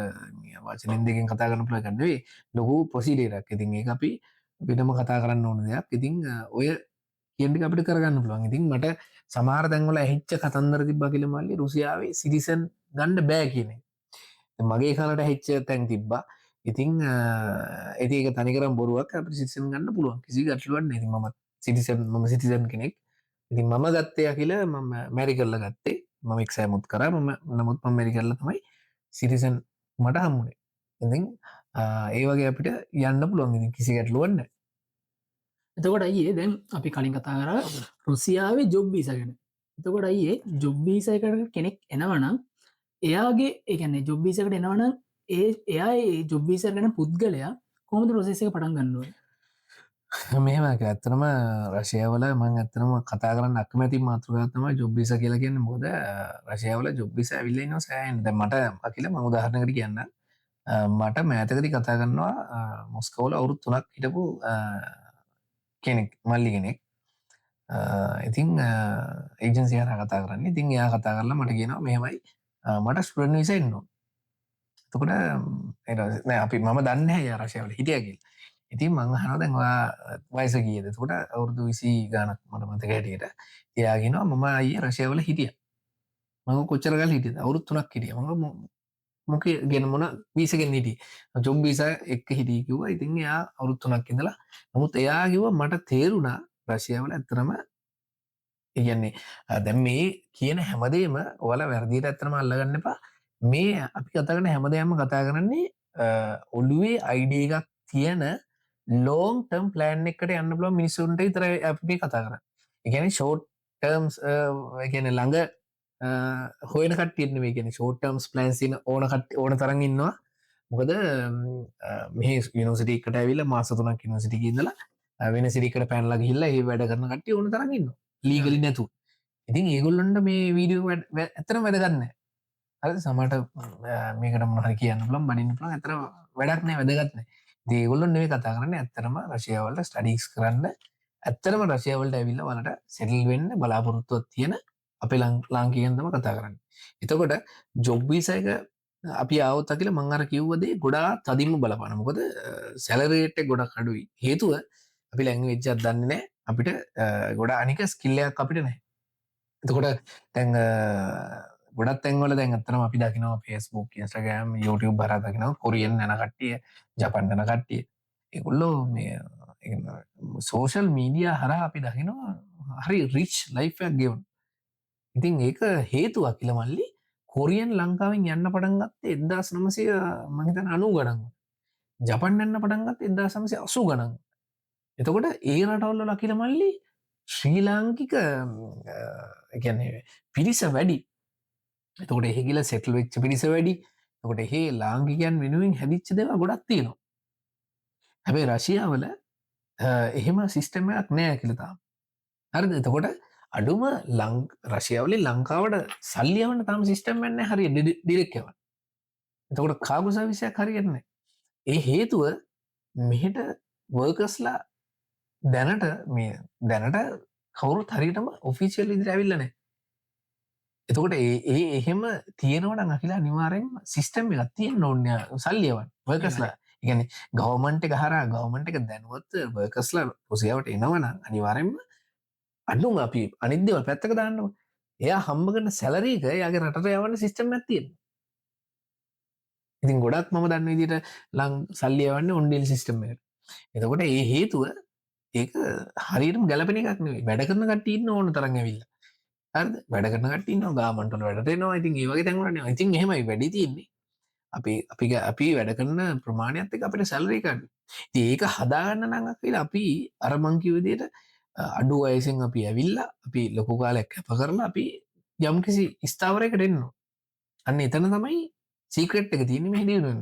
වචනෙන් දෙකින් කතා කරන පුළ ගන්නවේ ලොකු පොසිඩේරක් ඉතින් ඒ අපි වෙනම කතා කරන්න ඕන දෙයක්. ඉතින් ඔය කියන ටික අපිට කරගන්න පුළුවන්. ඉතින් මට සමහර තැන්වල ඇහිච්ච කතන්දර තිබ්බා කියලා මල්ලි රුසියාවේ සිටිසන් ගන්න බෑ කියන එක. මගේ කනට ඇහිච්ච තැන් තිබ්බා. ඉතින් ඒක තනිකරම බොරුවක්. අපිට සිටිසන් ගන්න පුළුවන්. කිසි ගැටලුවක් නැහැ. ඉතින් මම සිටිසන් කෙනෙක්. ඉතින් මම ගත්තේ කියලා මම මැරි කරලා ගත්තේ. මම එක්සෑමුත් කරා. නමුත් මම මැරි කරලා තමයි සිටිසන් මට හම්බුනේ. ඉතින් ඒ වගේ අපිට යන්න පුළුවන්. ඉතින් කිසි ගැටලුවක් නැහැ. එතකොට අයියේ දැන් අපි කලින් කතා කර රුසියාවේ ජොබ් වීසා ගැන. එතකොට අයියේ ජොබ් වීසා එකකට කෙනෙක් එනවනම් එයාගේ ඒ කියන්නේ ජොබ් වීසා එකට එනවනම් එයා ඒ ජොබ් වීසා ගැන පුද්ගලයා කොහොමද ප්‍රොසෙස් එක පටන් ගන්න ඕනේ? මෙහෙම ඇත්තනම රශයාවල මං ඇත්තනම කතා කරන්න අකමැති මාතෘකාත්ම ජොබ්බිස කියලා කියන්න මොද රශයාවල ජොබ්බිස ඇවිල්ලන්න සෑන්ද මට අකිල ම උදාහරණකට කියන්න මට මෑතකති කතා කරන්නවා මොස්කවල අවුරුත් තුනක් හිටපු කෙනෙක් මල්ලි කෙනෙක් ඉතිං ඒජන්සිය කතා කරන්න ඉතින් එයා කතා කරලා මට කියනවා මෙහෙමයි මට ස්ටඩන් විස එන්නවා තකොට අපි මම දන්න ය රශයාවල හිටියගල් ඉතින් මං හන දැන්වා වයිස කියද තකොට අවුරදු විසි ගානක් මට මතක හැටියට එයාගෙනවා මම අය රශයවල හිටිය මඟ කොච්චරගල් හිටිය අවුරුත් තුනක් හිටිය මඟ මොක ගෙන මොන වීසගෙන් හිටිය ජොම් බිස එක් හිටියකිව ඉතින් එයා අවුරුත් තුනක් ඉඳලා නමුත් එයා කිව මට තේරුණා රශයාවල ඇත්තරම ඉගන්නේ දැම් මේ කියන හැමදේම ඔල වැරදිට ඇත්තරම අල්ලගන්න එපා මේ අපි කතාගන හැමදයම කතා කරන්නේ ඔල්ලුවේ අයිඩ එකක් තියෙන ලෝන් ටම් ප්ලෑන් එකට යන්න පුල මිනිසුන්ට තර අපි කතා කර එකන ෂෝට් ටර්ම්ස් ගැන ළඟ හොයන කටියන මේ ගැන ෂෝටර්ම්ස් ප්ලන්සින ඕන තරන් ඉන්නවා මොකද මේ යනිසිටිකට ඇවිල්ල මාසතුනක් නිසිටි ඉදලා වෙන සිරිකට පැන්ලා හිල්ල ඒ වැඩ කරන කට්ටිය ඕන තරගන්න ලීගලි නැතු ඉතින් ඒගොල්ලොන්ට මේ වීඩියෝ ඇතර වැඩගන්න අද සමට මේකට මොහර කියන්න ලම් බඩින්න පුළ ඇතර වැඩක්නෑ වැදගත්න දේගොල්ලොන් නෙවේ කතා කරන්න ඇත්තරම රශයාවලට ස්ටඩික්ස් කරන්න ඇත්තරම රශයාවලට ඇවිල්ල වලට සෙටල් වෙන්න බලාපොරොත්තුවත් තියෙන අපි ලාංකියන්තම කතා කරන්න එතකොට ජොබ්බීසයක අපි අවුත් කියල මංගර කිව්වදේ ගොඩා තදිම බලපනමකොද සැලරේට ගොඩක් අඩුයි හේතුව අපි ලැංග වෙච්චත් දන්නේනෑ අපිට ගොඩ අනික ස්කිල්ලයක් අපිට නෑ එතකොට තැන් ගොඩත් තැන්වල දැන් අතරම අපි දකිනවා ෆේස්බුක් ඉන්ස්ට්‍රගෑම් YouTube බර දකිනවා කොරියන් යන කට්ටිය ජපන් යන කට්ටිය ඒගොල්ලෝ මේ සෝෂල් මීඩියා හර අපි දකිනවා හරි රිච් ලයිෆයක් ගෙවුන් ඉතින් ඒක හේතුවක් කියල මල්ලි කොරියන් ලංකාවෙන් යන්න පටන්ගත් එදදාස් නමසය මහිතන අනු ගඩන් ජපන් යන්න පටන්ගත් එදදා සමසය අසු ගණන් එතකොට ඒ රටවල්ල ලකිල මල්ලි ශ්‍රී ලාංකික ගැන්නේ පිරිස වැඩි එතකොට එහෙගිල සෙටල් වෙච්ච පිරිස වැඩි තකොට ඒ ලාංගිකයන් වෙනුවෙන් හැදිච්ච දෙව ගොඩක් තියෙනවා හැබැයි රශයාවල එහෙම සිිස්ටමයක් නෑ කියලතා හරි එතකොට අඩුම රශයාවලි ලංකාවට සල්ලියවන්න තම සිිස්ටම් වන්න හරි ඩිරෙක්කව එතකොට කාගුසා විසයක් හරිගන්න ඒ හේතුව මෙහෙට වර්කස්ලා දැනට මේ දැනට කවුරු හරිටම ඔෆිසිියල් ඉදිරි ඇවිල්ලනෑ එතකොට ඒ එහෙම තියෙනවට අකිලා නිවාරෙන් සිිස්ටම් එකත් තියෙන් ඕන්න සල්ලියවන් වර්කස්ලා ඉගැන ගවමන්ට හර ගවමන්ට එක දැනුවත් වර්කස්ලා පොසියාවට එනවන අනිවාරෙන්ම අඩුම් අපි අනිදවල් පැත්තක දාන්නවා එයා හම්බගට සැලරීක යාගේ රට යවන්න සිිස්ටම් ඇතියෙන් ඉතින් ගොඩක් මම දන්න විදිට ලං සල්ලියවන්න ඔන්ඩිල් සිිස්ටම් එකට එතකොට ඒ හේතුව ඒක හරිරම් ගැලපෙන එකක් නෙවේ වැඩ කරන කටන්න ඕන තරඟ ඇවිල්ල වැඩ කරන කටන්න ගාමන්ටල වැඩටනවා ඉතින් ඒවගේ තැන්වරන ඉතින් හෙමයි වැඩි තියන්නේ අපි වැඩ කරන ප්‍රමාණයක්ක අපිට සැලරේකන්න ඒක හදාගන්න නඟක්ල අපි අරමංකිවදයට අඩු අයසෙන් අපි ඇවිල්ල අපි ලොකු කාලයක් කැප කරලා අපි යම්කිසි ස්ථාවරයකට එන්නවා අන්න එතන තමයි සීක්‍රට් එක තියනීම හිදියුණන්න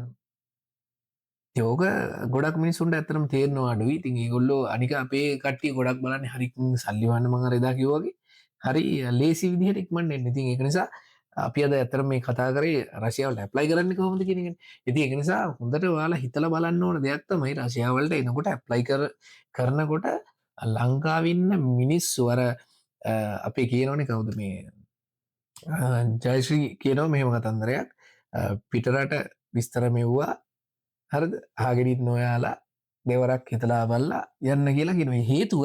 යෝක ගොඩක් මිනිසුන්ට ඇතරම් තේරනවා අඩුයි තින් ගොල්ලෝ අනික අපේ කට්ටිය ගොඩක් බලන්න හරිකුම් සල්ලිවන්න මඟ රෙදා කිවගේ හරි ලේසි විදිහට ඉක්මට එන්නඉතින් එක නිසා අපි අද ඇතර මේ කතා කරේ රශයාවල් ඇප්ලයි කරන්න කොහොමද කියෙනෙ ඇති එක නිසා හොඳට වාලා හිතල බලන්න ඕන දෙයක්තමයි රශයාවලට එනකොට ඇප්ලයි කරනකොට ලංකාවින්න මිනිස්සුවර අපේ කියනවන කවුද මේ ජයශ්‍රී කියනව මෙහෙම කතන්දරයක් පිටරට විස්තර මෙව්වා හරද ආගෙනීත් නොයාලා දෙවරක් හිතලා බලලා යන්න කියලා කියනවා. හේතුව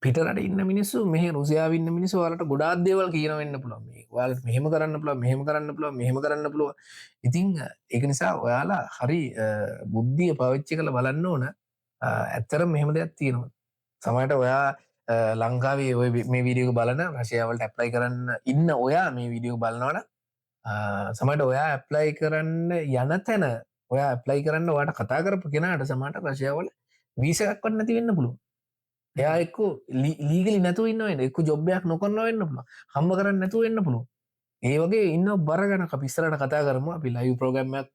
පිටරට ඉන්න මිනිස්සු මෙහ රුසියාව ඉන්න මිනිස්සු ඔයාලට ගොඩාක් දේවල් කියන වෙන්න පුළුවන්. මේ ඔයාලට මෙහෙම කරන්න පුළුවන්, මෙහෙම කරන්න පුළුවන්, මෙහෙම කරන්න පුළුවන්. ඉතින් ඒක නිසා ඔයාලා හරි බුද්ධිය පාවිච්චි කරලා බලන්න ඕන. ඇත්තටම මෙහෙම දෙයක් තියෙනවා. සමහරට ඔයා ලංකාවේ ඔය මේ වීඩියෝ එක බලන රෂියාවලට ඇප්ලයි කරන්න ඉන්න ඔයා මේ වීඩියෝ බලනවනම් සමහරට ඔයා ඇප්ලයි කරන්න යන තැන ඔයා ඇප්ලයි කරන්න ඔයාට කතා කරපු කෙනාට සමහරට රෂියාවල වීසා එකක් වත් නැති වෙන්න පුළුවන්. එයා එක්ක ලීගලි නැතුව ඉන්න වෙන්න, එක්ක ජොබ් එකක් නොකරනවා වෙන්න පුළුවන්. හම්බ කරන්න නැතුව වෙන්න පුළුවන්. ඒ වගේ ඉන්න බර ගැන අපි ඉස්සරහට කතා කරමු. අපි ලයිව් ප්‍රෝග්‍රෑම් එකක්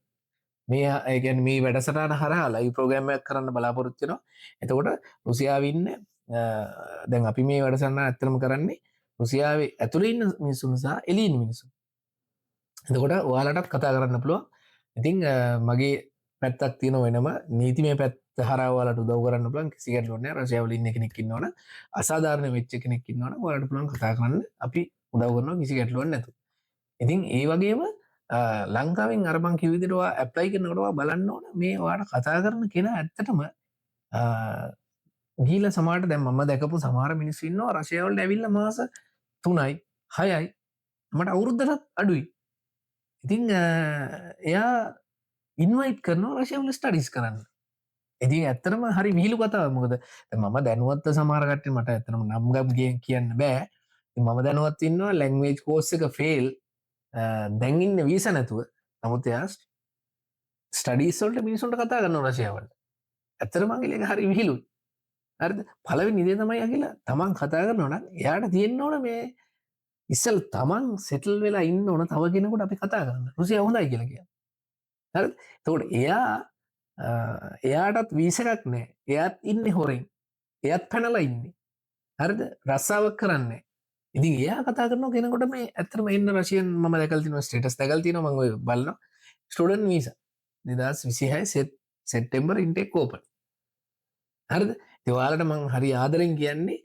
මේ ඒ කියන්නේ මේ වැඩසටහන හරහා ලයිව් ප්‍රෝග්‍රෑම් එකක් කරන්න බලාපොරොත්තු වෙනවා. එතකොට රුසියාවේ ඉන්න දැන් අපි මේ වැඩසටහන ඇත්තටම කරන්නේ රුසියාවේ ඇතුළේ ඉන්න මිනිස්සුන් සහ එළියේ ඉන්න මිනිස්සුන්. එතකොට ඔයාලටත් කතා කරන්න පුළුවන්. ඉතින් මගේ පැත්තක් තියෙන වෙනම නීතිමය පැත්ත හරහා ඔයාලට උදව් කරන්න පුළුවන්. කිසි ගැටලුවක් නැහැ. රෂියාවල ඉන්න කෙනෙක් ඉන්නවනම් අසාධාරණ වෙච්ච කෙනෙක් ඉන්නවනම් ඔයාලට පුළුවන් කතා කරන්න. අපි උදව් කරනවා කිසි ගැටලුවක් නැතුව. ඉතින් ඒ වගේම ලංකාවෙන් අර මං කිව්ව විදිහට ඔයා ඇප්ලයි කරනකොට ඔයා බලන්න ඕන මේ ඔයාට කතා කරන කෙනා ඇත්තටම ගිහිල්ලා සමහරට දැන් මම දැකපු සමහර මිනිස්සු ඉන්නවා රෂියාවලට ඇවිල්ලා මාස 3යි 6යි මට අවුරුද්දටත් අඩුයි. ඉතින් එයා ඉන්වයිට් කරනවා රෂියාවල ස්ටඩිස් කරන්න. ඉතින් ඇත්තටම හරි විහිළු කතාවක්. මොකද දැන් මම දැනුවත් සමහර කට්ටිය මට ඇත්තටම නම් ගම් කියන්න බෑ. ඉතින් මම දැනුවත් ඉන්නවා ලැන්ග්වේජ් කෝස් එක ෆේල් දැන් ඉන්න වීසා නැතුව. නමුත් එයා ස්ටඩීස් වලට මිනිස්සුන්ට කතා කරනවා රෂියාවල. ඇත්තටම මගේ ඒක හරි විහිළුයි. හරිද? පළවෙනි දේ තමයි අකිලා තමන් කතා කරනවා නම් එයාට තියෙන්න ඕන මේ ඉස්සෙල් තමන් සෙටල් වෙලා ඉන්න ඕන තව කෙනෙකුට අපි කතා කරන්න. රුසියාව හොඳයි කියලා කියනවා. හරිද? එතකොට එයාටත් වීසා එකක් නැහැ. එයාත් ඉන්නේ හොරෙන්. එයාත් පැනලා ඉන්නේ. හරිද? රස්සාවක් කරන්නේ. ඉතින් එයා කතා කරනවා කෙනෙකුට මේ ඇත්තටම ඉන්න රෂියන් මම දැකලා තියෙනවා ස්ටේටස් දැකලා තියෙනවා මම ඔය බලනවා student visa 2026 September intake open. හරිද? ඉතින් ඔයාලට මම හරි ආදරෙන් කියන්නේ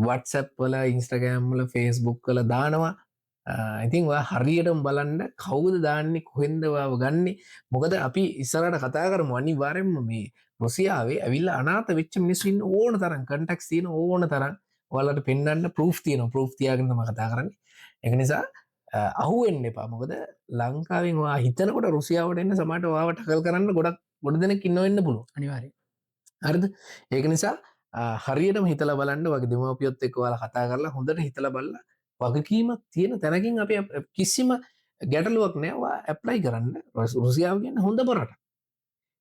WhatsApp වල Instagram වල Facebook වල දානවා. ඉතින් ඔයා හරියටම බලන්න කවුද දාන්නේ කොහෙන්ද ඔයාව ගන්නෙ. මොකද අපි ඉස්සරහට කතා කරමු අනිවාර්යෙන්ම මේ රුසියාවේ ඇවිල්ලා අනාථ වෙච්ච මිනිස්සු ඉන්න ඕන තරම් කන්ටැක්ට්ස් තියෙන ඕන තරම් ඔයාලට පෙන්වන්න ප්‍රූෆ් තියෙනවා. ප්‍රූෆ් තියාගෙන තමයි කතා කරන්නේ. ඒක නිසා අහුවෙන්න එපා. මොකද ලංකාවෙන් ඔයා හිතනකොට රුසියාවට එන්න සමහරට ඔයාව ටකල් කරන්න ගොඩ දෙනෙක් ඉන්න වෙන්න පුළුවන්. අනිවාර්යයෙන්. හරිද? ඒක නිසා හරියටම හිතලා බලන්න වගේ දෙමව්පියොත් එක්ක ඔයාලා කතා කරලා හොඳට හිතලා බලලා වගකීමක් තියෙන තැනකින් අපි කිසිම ගැටලුවක් නැහැ. ඔයා ඇප්ලයි කරන්න. රුසියාව කියන්නේ හොඳ බරට.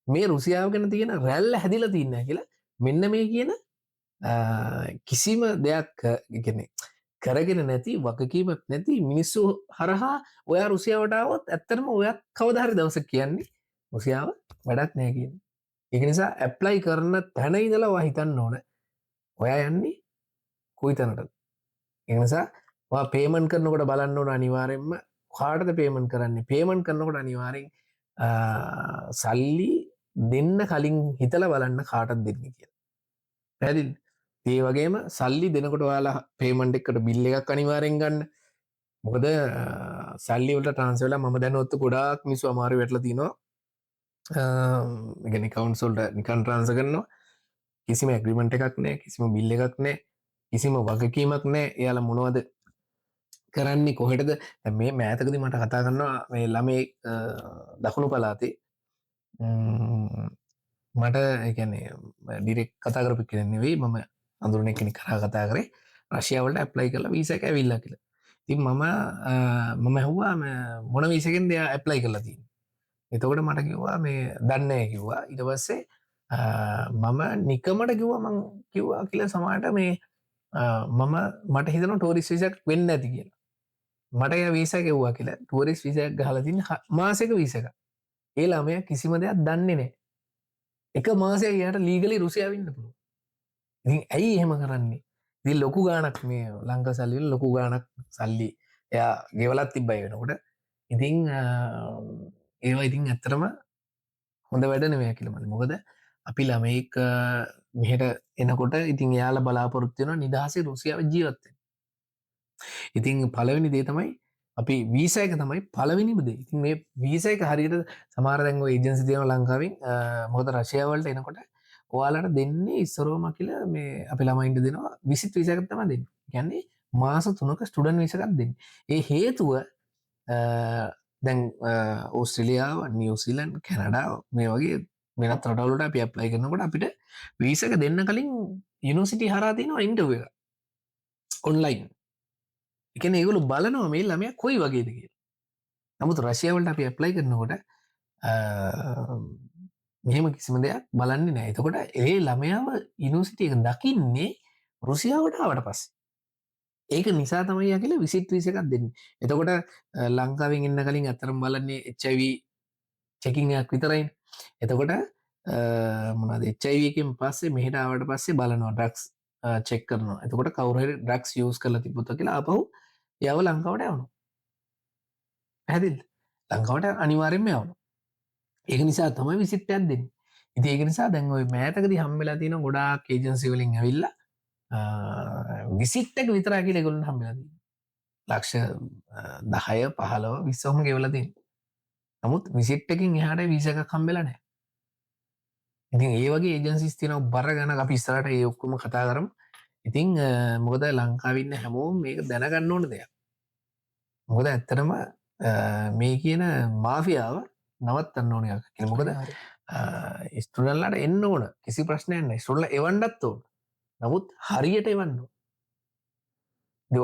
මේ රුසියාව ගැන තියෙන රැල්ල හැදිලා තියන්නේ කියලා මෙන්න මේ කියන කිසිම දෙයක් කියන්නේ කරගෙන නැති වගකීමක් නැති මිනිස්සු හරහා ඔයා රුසියාවට ආවොත් ඇත්තටම ඔයත් කවදා හරි දවසක් කියන්නේ රුසියාව වැඩක් නැහැ කියන්නේ. ඒක නිසා ඇප්ලයි කරන තැන ඉඳලා ඔයා හිතන්න ඕන ඔයා යන්නේ කොයි තැනටද. ඒ නිසා ඔයා පේමන්ට් කරනකොට බලන්න ඕන අනිවාර්යෙන්ම කාටද පේමන්ට් කරන්නේ. පේමන්ට් කරනකොට අනිවාර්යෙන් සල්ලි දෙන්න කලින් හිතලා බලන්න කාටද දෙන්නේ කියලා. පැහැදිලිද? ඒ වගේම සල්ලි දෙනකොට ඔයාලා පේමන්ට් එකට බිල් එකක් අනිවාර්යෙන් ගන්න. මොකද සල්ලි වලට ට්‍රාන්ස්ෆර් වෙලා මම දැනුවත් ගොඩාක් මිනිස්සු අමාරු වෙట్లా තිනවා. ගැන කවන්සල්ට නිකන් ට්‍රන්ස කරනවා කිසිම ඇග්‍රිමෙන්ට් එකක් නෑ කිසිම බිල් එකක් නෑ කිසිම වගකීමක් නෑ. එයාලා මොනවද කරන්නේ කොහෙටද මේ මෑතකදී මට කතා කරනවා මේ ළමේ දකුණු පළාතේ මට ඒ කියන්නේ ඩිරෙක්ට් කතා කරපු කෙනෙක් නෙවෙයි මම අඳුරන කෙනෙක් කරා කතා කරේ රෂියාවලට ඇප්ලයි කරලා වීසා එක ඇවිල්ලා කියලා. ඉතින් මම ඇහුවා මොන වීසා එකෙන්ද එයා ඇප්ලයි කරලා තියෙන්නේ. එතකොට මට කිව්වා මේ දන්නේ නැහැ කිව්වා. ඊට පස්සේ මම නිකමට කිව්වා මං කිව්වා කියලා සමහරට මේ මට හිතෙනවා ටූරිස්ට් වීසා එකක් වෙන්න ඇති කියලා. මට එයා වීසා ගෙව්වා කියලා. ටූරිස්ට් වීසා එකක් ගහලා තින්නේ මාසෙක වීසා එකක්. ඒ ළමයා කිසිම දෙයක් දන්නේ නැහැ. එක මාසයක් එයාට ලීගලි රුසියාවේ ඉන්න පුළුවන්. ඉතින් ඇයි එහෙම කරන්නේ? ඉතින් ලොකු ගාණක් මේ ලංකා සල්ලි වල ලොකු ගාණක් සල්ලි එයා ගෙවලත් තිබ්බයි වෙනකොට. ඉතින් ඒවා ඉතින් ඇත්තටම හොඳ වැඩ නෙවෙයි කියලා මම. මොකද අපි ළමෙක් මෙහෙට එනකොට ඉතින් එයාලා බලාපොරොත්තු වෙනවා නිදහසේ රුසියාවේ ජීවත් වෙන්න. ඉතින් පළවෙනි දේ තමයි අපි වීසා එක තමයි පළවෙනිම දේ. ඉතින් මේ වීසා එක හරියට සමහර දැන් ඔය ඒජන්සි තියෙනවා ලංකාවෙන් මොකද රෂියාව වලට එනකොට ඔයාලට දෙන්නේ ඉස්සරෝම කියලා මේ අපි ළමයින්ට දෙනවා විසිට් වීසා එකක් තමයි දෙන්නේ. කියන්නේ මාස 3ක ස්ටුඩන්ට් වීසා එකක් දෙන්නේ. ඒ හේතුව දැන් ඕස්ට්‍රේලියාව, නිව්සීලන්ඩ්, කැනඩා මේ වගේ වෙනත් රටවලට අපි ඇප්ලයි කරනකොට අපිට වීසා එක දෙන්න කලින් යුනිවර්සිටි හරහා තියෙනවා ඉන්ටර්විව් එක ඔන්ලයින්. ඒ කියන්නේ ඒගොල්ලෝ බලනවා මේ ළමයා කොයි වගේද කියලා. නමුත් රෂියාවලට අපි ඇප්ලයි කරනකොට මෙහෙම කිසිම දෙයක් බලන්නේ නැහැ. එතකොට ඒ ළමයාව යුනිවර්සිටි එක දකින්නේ රුසියාවට ආවට පස්සේ. ඒක නිසා තමයි යා කියලා විසිට් වීසා එකක් දෙන්නේ. එතකොට ලංකාවෙන් එන්න කලින් අතරම බලන්නේ HIV චෙකින් එකක් විතරයිනේ. එතකොට මොනවද HIV එකෙන් පස්සේ මෙහෙට ආවට පස්සේ බලනවා ඩ්‍රග්ස් චෙක් කරනවා. එතකොට කවුරු හරි ඩ්‍රග්ස් යූස් කරලා තිබ්බොත් කියලා ආපහු යව ලංකාවට යවනවා. පැහැදිලිද? ලංකාවට අනිවාර්යෙන්ම යවනවා. ඒක නිසා තමයි විසිට් එකක් දෙන්නේ. ඉතින් ඒක නිසා දැන් ওই මෑතකදී හම්බෙලා තියෙන ගොඩාක් ඒජන්සි වලින් ඇවිල්ලා විසිට් එක විතරයි කියලා ඒගොල්ලන් හම්බෙලා තියෙනවා. ලක්ෂ 10 15 20ම ගෙවලා තියෙනවා. නමුත් විසිට් එකකින් එහාට වීසා එකක් හම්බෙලා නැහැ. ඉතින් ඒ වගේ ඒජන්සිස් තියෙනවා බර ගණන් අපි ඉස්සරහට ඒ ඔක්කොම කතා කරමු. ඉතින් මොකද ලංකාවේ ඉන්න හැමෝම මේක දැනගන්න ඕන දෙයක්. මොකද ඇත්තටම මේ කියන මාෆියාව නවත්තන්න ඕන එකක්. ඒ මොකද ස්ටුඩන්ට්ලාට එන්න ඕන කිසි ප්‍රශ්නයක් නැහැ. ස්ටුඩන්ට්ලා එවන්නත් ඕන. නමුත් හරියට එවන්න ඕන.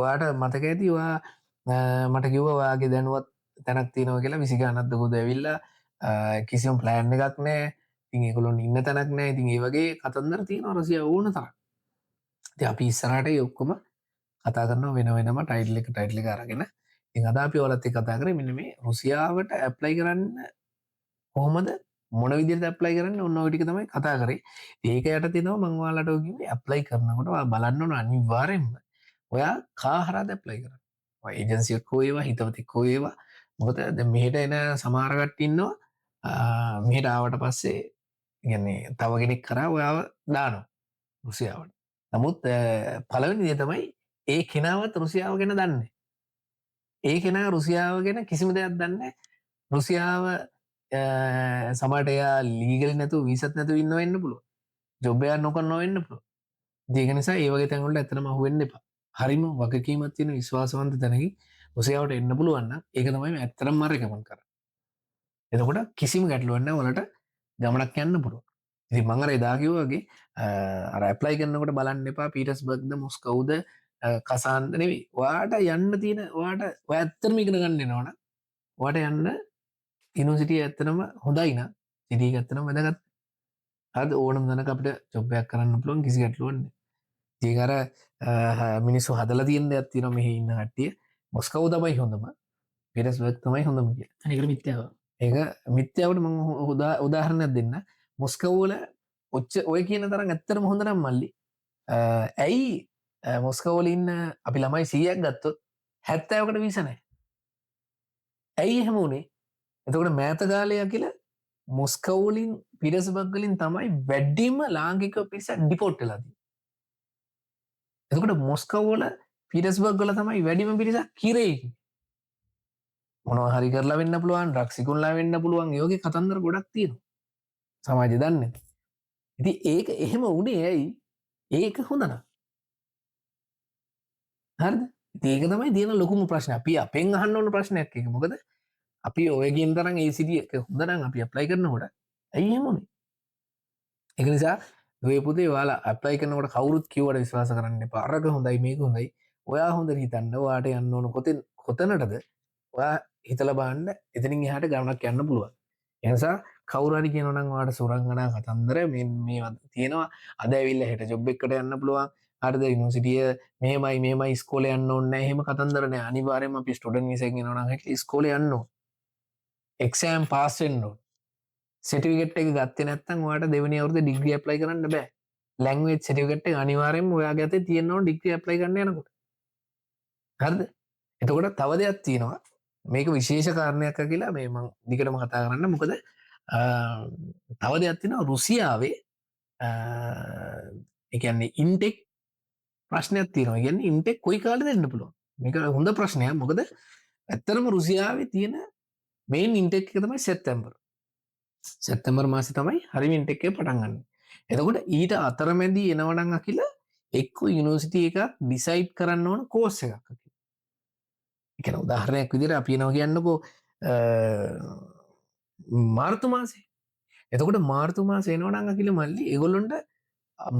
ඔයාට මතක ඇති ඔයා මට කිව්වා ඔයාගේ දැනුවත් තැනක් තියෙනවා කියලා 20 ගානක් දකුද ඇවිල්ලා කිසිම ප්ලෑන් එකක් නැහැ. ඉතින් ඒගොල්ලෝ ඉන්න තැනක් නැහැ. ඉතින් ඒ වගේ කතන්දර තියෙනවා රසියාව ඕන තරම්. ඉතින් අපි ඉස්සරහට ඒ ඔක්කොම කතා කරනවා වෙන වෙනම ටයිටල් එක අරගෙන. ඉතින් අද අපි ඔයාලත් එක්ක කතා කරේ මෙන්න මේ රුසියාවට ඇප්ලයි කරන්න කොහොමද මොන විදිහට ඇප්ලයි කරන්නේ ඔන්න ඔය ටික තමයි කතා කරේ. ඒක යට තියෙනවා මම ඔයාලට ඔය කිව්වේ ඇප්ලයි කරනකොට ඔයා බලන්න ඕන අනිවාර්යෙන්ම ඔයා කා හරහාද ඇප්ලයි කරන්නේ. ඔය ඒජන්සි එකක් හෝ ඒවා හිතවතෙක් හෝ ඒවා. මොකද දැන් මෙහෙට එන සමහර කට්ටිය ඉන්නවා මෙහෙට ආවට පස්සේ කියන්නේ තව කෙනෙක් කරා ඔයාව දානවා රුසියාවට. නමුත් පළවෙනි දේ තමයි ඒ කෙනාවත් රුසියාව ගැන දන්නේ. ඒ කෙනා රුසියාව ගැන කිසිම දෙයක් දන්නේ නැහැ. රුසියාව සමහරට එයා ලීගලි නැතුව වීසත් නැතුව ඉන්න වෙන්න පුළුවන්. ජොබ් එකක් නොකරන වෙන්න පුළුවන්. ඒක නිසා ඒ වගේ තැන් වලට ඇත්තටම අහු වෙන්න එපා. හරිම වගකීමක් තියෙන විශ්වාසවන්ත තැනකින් රුසියාවට එන්න පුළුවන් නම් ඒක තමයි මම ඇත්තටම මම රෙකමන්ඩ් කරන්නේ. එතකොට කිසිම ගැටලුවක් නැහැ ඔයාලට ගමනක් යන්න පුළුවන්. ඉතින් මම අර එදා කිව්වා වගේ අර ඇප්ලයි කරනකොට බලන්න එපා පීටර්ස්බර්ග්ද මොස්කෝද කසාන්ද නෙවෙයි. ඔයාට යන්න තියෙන ඔයාට ඔය ඇත්තටම ඉගෙන ගන්න වෙනවනම් ඔයාට යන්න යුනිවර්සිටිය ඇත්තටම හොඳයි නම් සිටි එක ඇත්තටම වැදගත්. හරිද? ඕනම තැනක අපිට ජොබ් එකක් කරන්න පුළුවන් කිසි ගැටලුවක් නැහැ. ඒක අර මිනිස්සු හදලා තියෙන දෙයක් තියෙනවා මෙහි ඉන්න කට්ටිය. මොස්කෝව තමයි හොඳම. පීටර්ස්බර්ග් තමයි හොඳම කියලා. අනිකට මිත්‍යාව. ඒක මිත්‍යාවට මම උදාහරණයක් දෙන්න. මොස්කෝව වල ඔය කියන තරම් ඇත්තටම හොඳ නම් මල්ලි. ඇයි මොස්කෝව වල ඉන්න අපි ළමයි 100ක් ගත්තොත් 70කට වීසා නැහැ. ඇයි එහෙම උනේ? එතකොට මෑත කාලය කියලා මොස්කෝව වලින් පීටර්ස්බර්ග් වලින් තමයි වැඩිම ලාංකික පිරිසක් ඩිපෝට් වෙලා තියෙන්නේ. එතකොට මොස්කෝව වල පීටර්ස්බර්ග් වල තමයි වැඩිම පිරිසක් කිරේ. මොනවා හරි කරලා වෙන්න පුළුවන්, ඩ්‍රග්ස් ඉක්ුණලා වෙන්න පුළුවන්. ඒ වගේ කතන්දර ගොඩක් තියෙනවා. සමාජය දන්නේ නැති. ඉතින් ඒක එහෙම උනේ ඇයි? ඒක හොඳ නැහැ. හරිද? ඉතින් ඒක තමයි තියෙන ලොකුම ප්‍රශ්නේ. අපි අපෙන් අහන්න ඕන ප්‍රශ්නයක් ඒක. මොකද අපි ඔය කියන තරම් ඒ සිටි එක හොඳ නම් අපි ඇප්ලයි කරනකොට ඇයි එහෙම උනේ? ඒක නිසා ඔය පුතේ ඔයාලා ඇප්ලයි කරනකොට කවුරුත් කිව්වට විශ්වාස කරන්න එපා. අරක හොඳයි මේක හොඳයි. ඔයා හොඳට හිතන්න. ඔයාට යන්න ඕන කොතනටද? ඔයා හිතලා බලන්න එතනින් එහාට ගමනක් යන්න පුළුවන්. ඒ නිසා කවුරු හරි කියනවා නම් ඔයාට සුරංගනා කතන්දර මේ තියෙනවා. අද ඇවිල්ලා හෙට ජොබ් එකකට යන්න පුළුවන්. හරිද? යුනිවර්සිටිය මෙහෙමයි ඉස්කෝලේ යන්න ඕනේ නැහැ. එහෙම කතන්දර නෑ. අනිවාර්යයෙන්ම අපි ස්ටුඩන්ට් වීසා එකෙන් එනවා නම් ඉස්කෝලේ යන්න ඕනේ. එක්සෑම් පාස් වෙන්න ඕනේ. සර්ටිෆිකේට් එක ගත්තේ නැත්නම් ඔයාට දෙවෙනි අවුරුද්දේ ඩිග්‍රී ඇප්ලයි කරන්න බෑ. ලැන්ග්වේජ් සර්ටිෆිකේට් එක අනිවාර්යයෙන්ම ඔයාගේ අතේ තියෙන්න ඕනේ ඩිග්‍රී ඇප්ලයි කරන්න යනකොට. හරිද? එතකොට තව දෙයක් තියෙනවා. මේක විශේෂ කාරණයක් කියලා මේ මම දිගටම කතා කරන්න. මොකද තව දෙයක් තියෙනවා රුසියාවේ ඒ කියන්නේ ඉන්ටෙක් ප්‍රශ්නයක් තියෙනවා. ඒ කියන්නේ ඉන්ටෙක් කොයි කාලෙද දෙන්න පුළුවන්. මේක හොඳ ප්‍රශ්නයක්. මොකද ඇත්තරම රුසියාවේ තියෙන මේන් ඉන්ටෙක් එක තමයි සැප්තැම්බර් මාසේ තමයි හරිම ඉන්ටෙක් එක පටන් ගන්න. එතකොට ඊට අතරමැදි එනවනම් අකිල එක්ක යුනිවර්සිටි එකක් ඩිසයිඩ් කරන්න ඕන කෝස් එකක් අකිල. ඒ කියන්නේ උදාහරණයක් විදිහට අපි එනවා කියන්නකෝ මාර්තු මාසේ. එතකොට මාර්තු මාසේ එනවනම් අකිල මල්ලි ඒගොල්ලොන්ට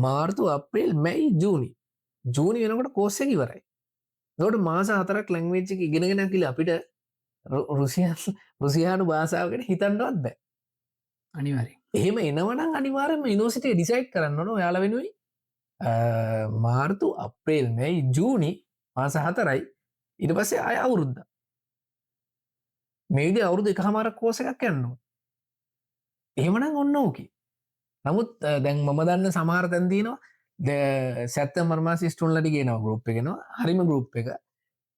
මාර්තු අප්‍රේල් මැයි ජූනි වෙනකොට කෝස් එක ඉවරයි. එතකොට මාස 4ක් ලැන්ග්වේජ් එක ඉගෙනගෙන අකිල අපිට රුසියානු භාෂාවකට හිතන්නවත් බෑ. අනිවාර්යෙන්. එහෙම එනවනම් අනිවාර්යයෙන්ම යුනිවර්සිටිය ඩිසයිඩ් කරන්න ඕන ඔයාලා වෙනුවෙන් මාර්තු අප්‍රේල් මැයි ජූනි මාස 4යි ඊට පස්සේ ආය අවුරුද්ද. මේ විදිහේ අවුරුදු එකමාරක් කෝස් එකක් යන්න ඕන. එහෙමනම් ඔන්න ඕකේ. නමුත් දැන් මම දන්න සමහර තැන් තියෙනවා සැප්තැම්බර් මාසේ ස්ටුඩන්ට්ලට ගේනවා ගෲප් එක එනවා හරිම ගෲප් එක.